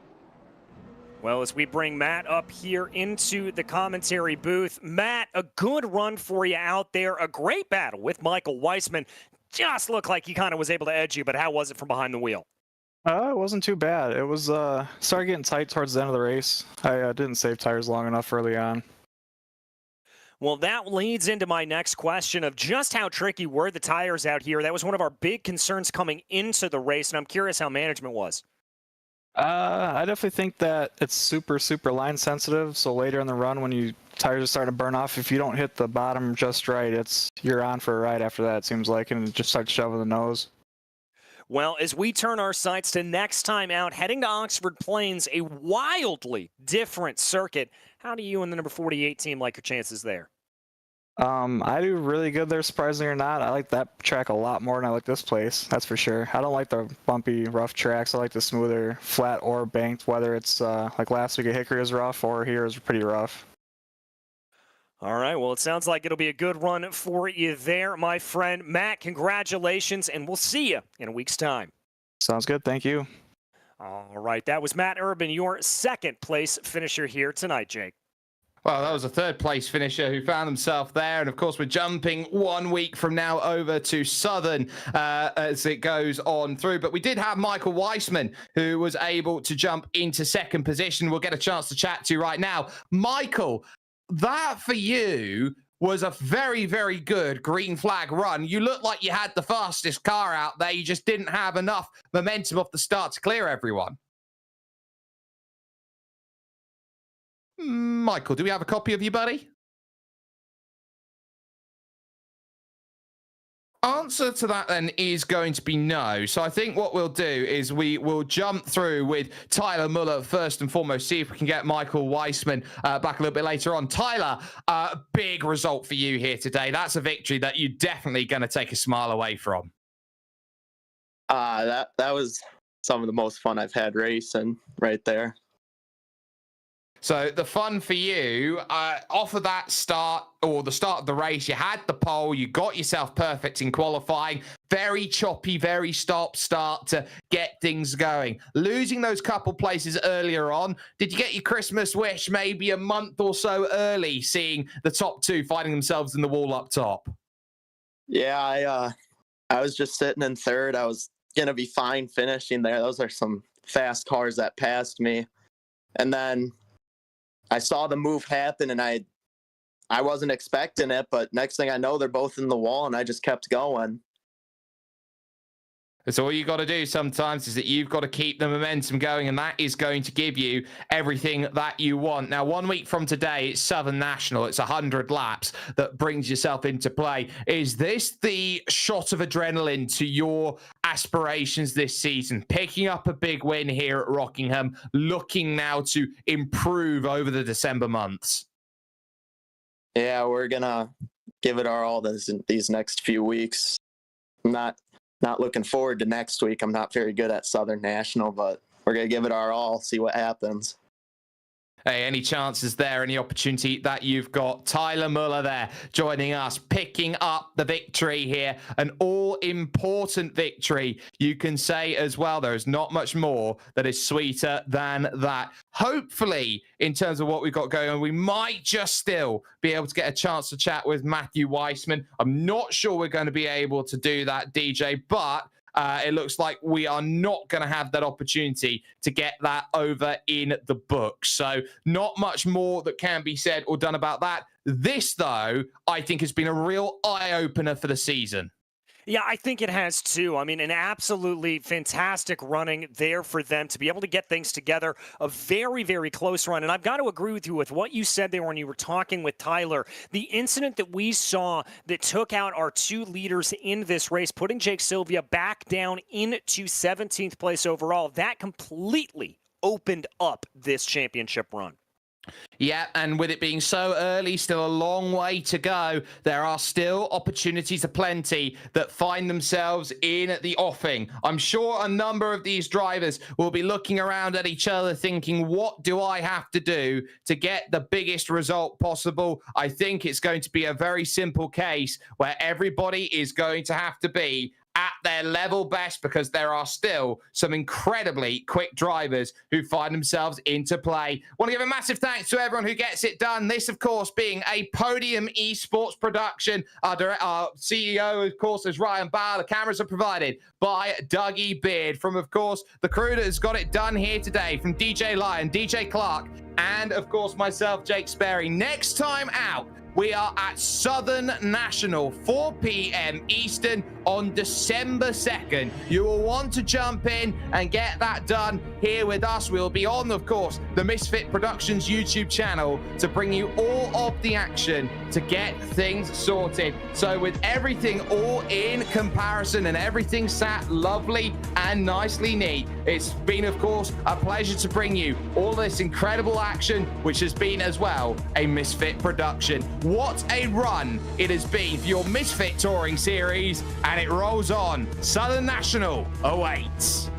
Well, as we bring Matt up here into the commentary booth, Matt, a good run for you out there. A great battle with Michael Weissman. Just looked like he kind of was able to edge you, but how was it from behind the wheel? It wasn't too bad. It was started getting tight towards the end of the race. I didn't save tires long enough early on. Well, that leads into my next question of just how tricky were the tires out here. That was one of our big concerns coming into the race, and I'm curious how management was. I definitely think that it's super, super line sensitive. So later in the run, when tires are starting to burn off, if you don't hit the bottom just right, you're on for a ride after that, it seems like, and it just starts shoving the nose. Well, as we turn our sights to next time out, heading to Oxford Plains, a wildly different circuit. How do you and the number 48 team like your chances there? I do really good there, surprisingly or not. I like that track a lot more than I like this place, that's for sure. I don't like the bumpy, rough tracks. I like the smoother, flat or banked, whether it's like last week at Hickory is rough or here is pretty rough. All right, well, it sounds like it'll be a good run for you there, my friend. Matt, congratulations, and we'll see you in a week's time. Sounds good, thank you. All right, that was Matt Urban, your 2nd place finisher here tonight, Jake. Well, that was a 3rd place finisher who found himself there. And of course, we're jumping 1 week from now over to Southern as it goes on through. But we did have Michael Weissman, who was able to jump into 2nd position. We'll get a chance to chat to you right now. Michael, that for you was a very, very good green flag run. You looked like you had the fastest car out there. You just didn't have enough momentum off the start to clear everyone. Michael, do we have a copy of you, buddy? Answer to that then is going to be no. So I think what we'll do is we will jump through with Tyler Muller first and foremost, see if we can get Michael Weissman back a little bit later on. Tyler, big result for you here today. That's a victory that you're definitely going to take a smile away from. That was some of the most fun I've had racing right there. So the fun for you, off of that start, or the start of the race, you had the pole, you got yourself perfect in qualifying, very choppy, very stop-start to get things going. Losing those couple places earlier on, did you get your Christmas wish maybe a month or so early, seeing the top two finding themselves in the wall up top? Yeah, I was just sitting in third. I was going to be fine finishing there. Those are some fast cars that passed me. And then I saw the move happen, and I wasn't expecting it, but next thing I know, they're both in the wall, and I just kept going. So all you got to do sometimes is that you've got to keep the momentum going, and that is going to give you everything that you want. Now, 1 week from today, it's Southern National. It's 100 laps that brings yourself into play. Is this the shot of adrenaline to your aspirations this season? Picking up a big win here at Rockingham, looking now to improve over the December months. Yeah, we're going to give it our all these next few weeks. I'm not looking forward to next week. I'm not very good at Southern National, but we're going to give it our all, see what happens. Hey, any chances there, any opportunity that you've got? Tyler Muller there joining us, picking up the victory here. An all-important victory, you can say as well. There is not much more that is sweeter than that. Hopefully, in terms of what we've got going on, we might just still be able to get a chance to chat with Matthew Weissman. I'm not sure we're going to be able to do that, DJ, but it looks like we are not going to have that opportunity to get that over in the books. So not much more that can be said or done about that. This, though, I think has been a real eye-opener for the season. Yeah, I think it has too. I mean, an absolutely fantastic running there for them to be able to get things together. A very, very close run. And I've got to agree with you with what you said there when you were talking with Tyler. The incident that we saw that took out our two leaders in this race, putting Jake Sylvia back down into 17th place overall, that completely opened up this championship run. Yeah, and with it being so early, still a long way to go, there are still opportunities aplenty that find themselves in the offing. I'm sure a number of these drivers will be looking around at each other thinking, what do I have to do to get the biggest result possible? I think it's going to be a very simple case where everybody is going to have to be at their level best, because there are still some incredibly quick drivers who find themselves into play. Want to give a massive thanks to everyone who gets it done. This, of course, being a Podium Esports production. Our CEO, of course, is Ryan Bauer. The cameras are provided by Dougie Beard. From, of course, the crew that has got it done here today, from DJ Lyon, DJ Clark, and, of course, myself, Jake Sperry. Next time out, we are at Southern National, 4 p.m. Eastern on December 2nd. You will want to jump in and get that done here with us. We'll be on, of course, the Misfit Productions YouTube channel to bring you all of the action to get things sorted. So with everything all in comparison and everything sat lovely and nicely neat, it's been, of course, a pleasure to bring you all this incredible action, which has been as well a Misfit production. What a run it has been for your Misfit Touring Series, and it rolls on. Southern National awaits.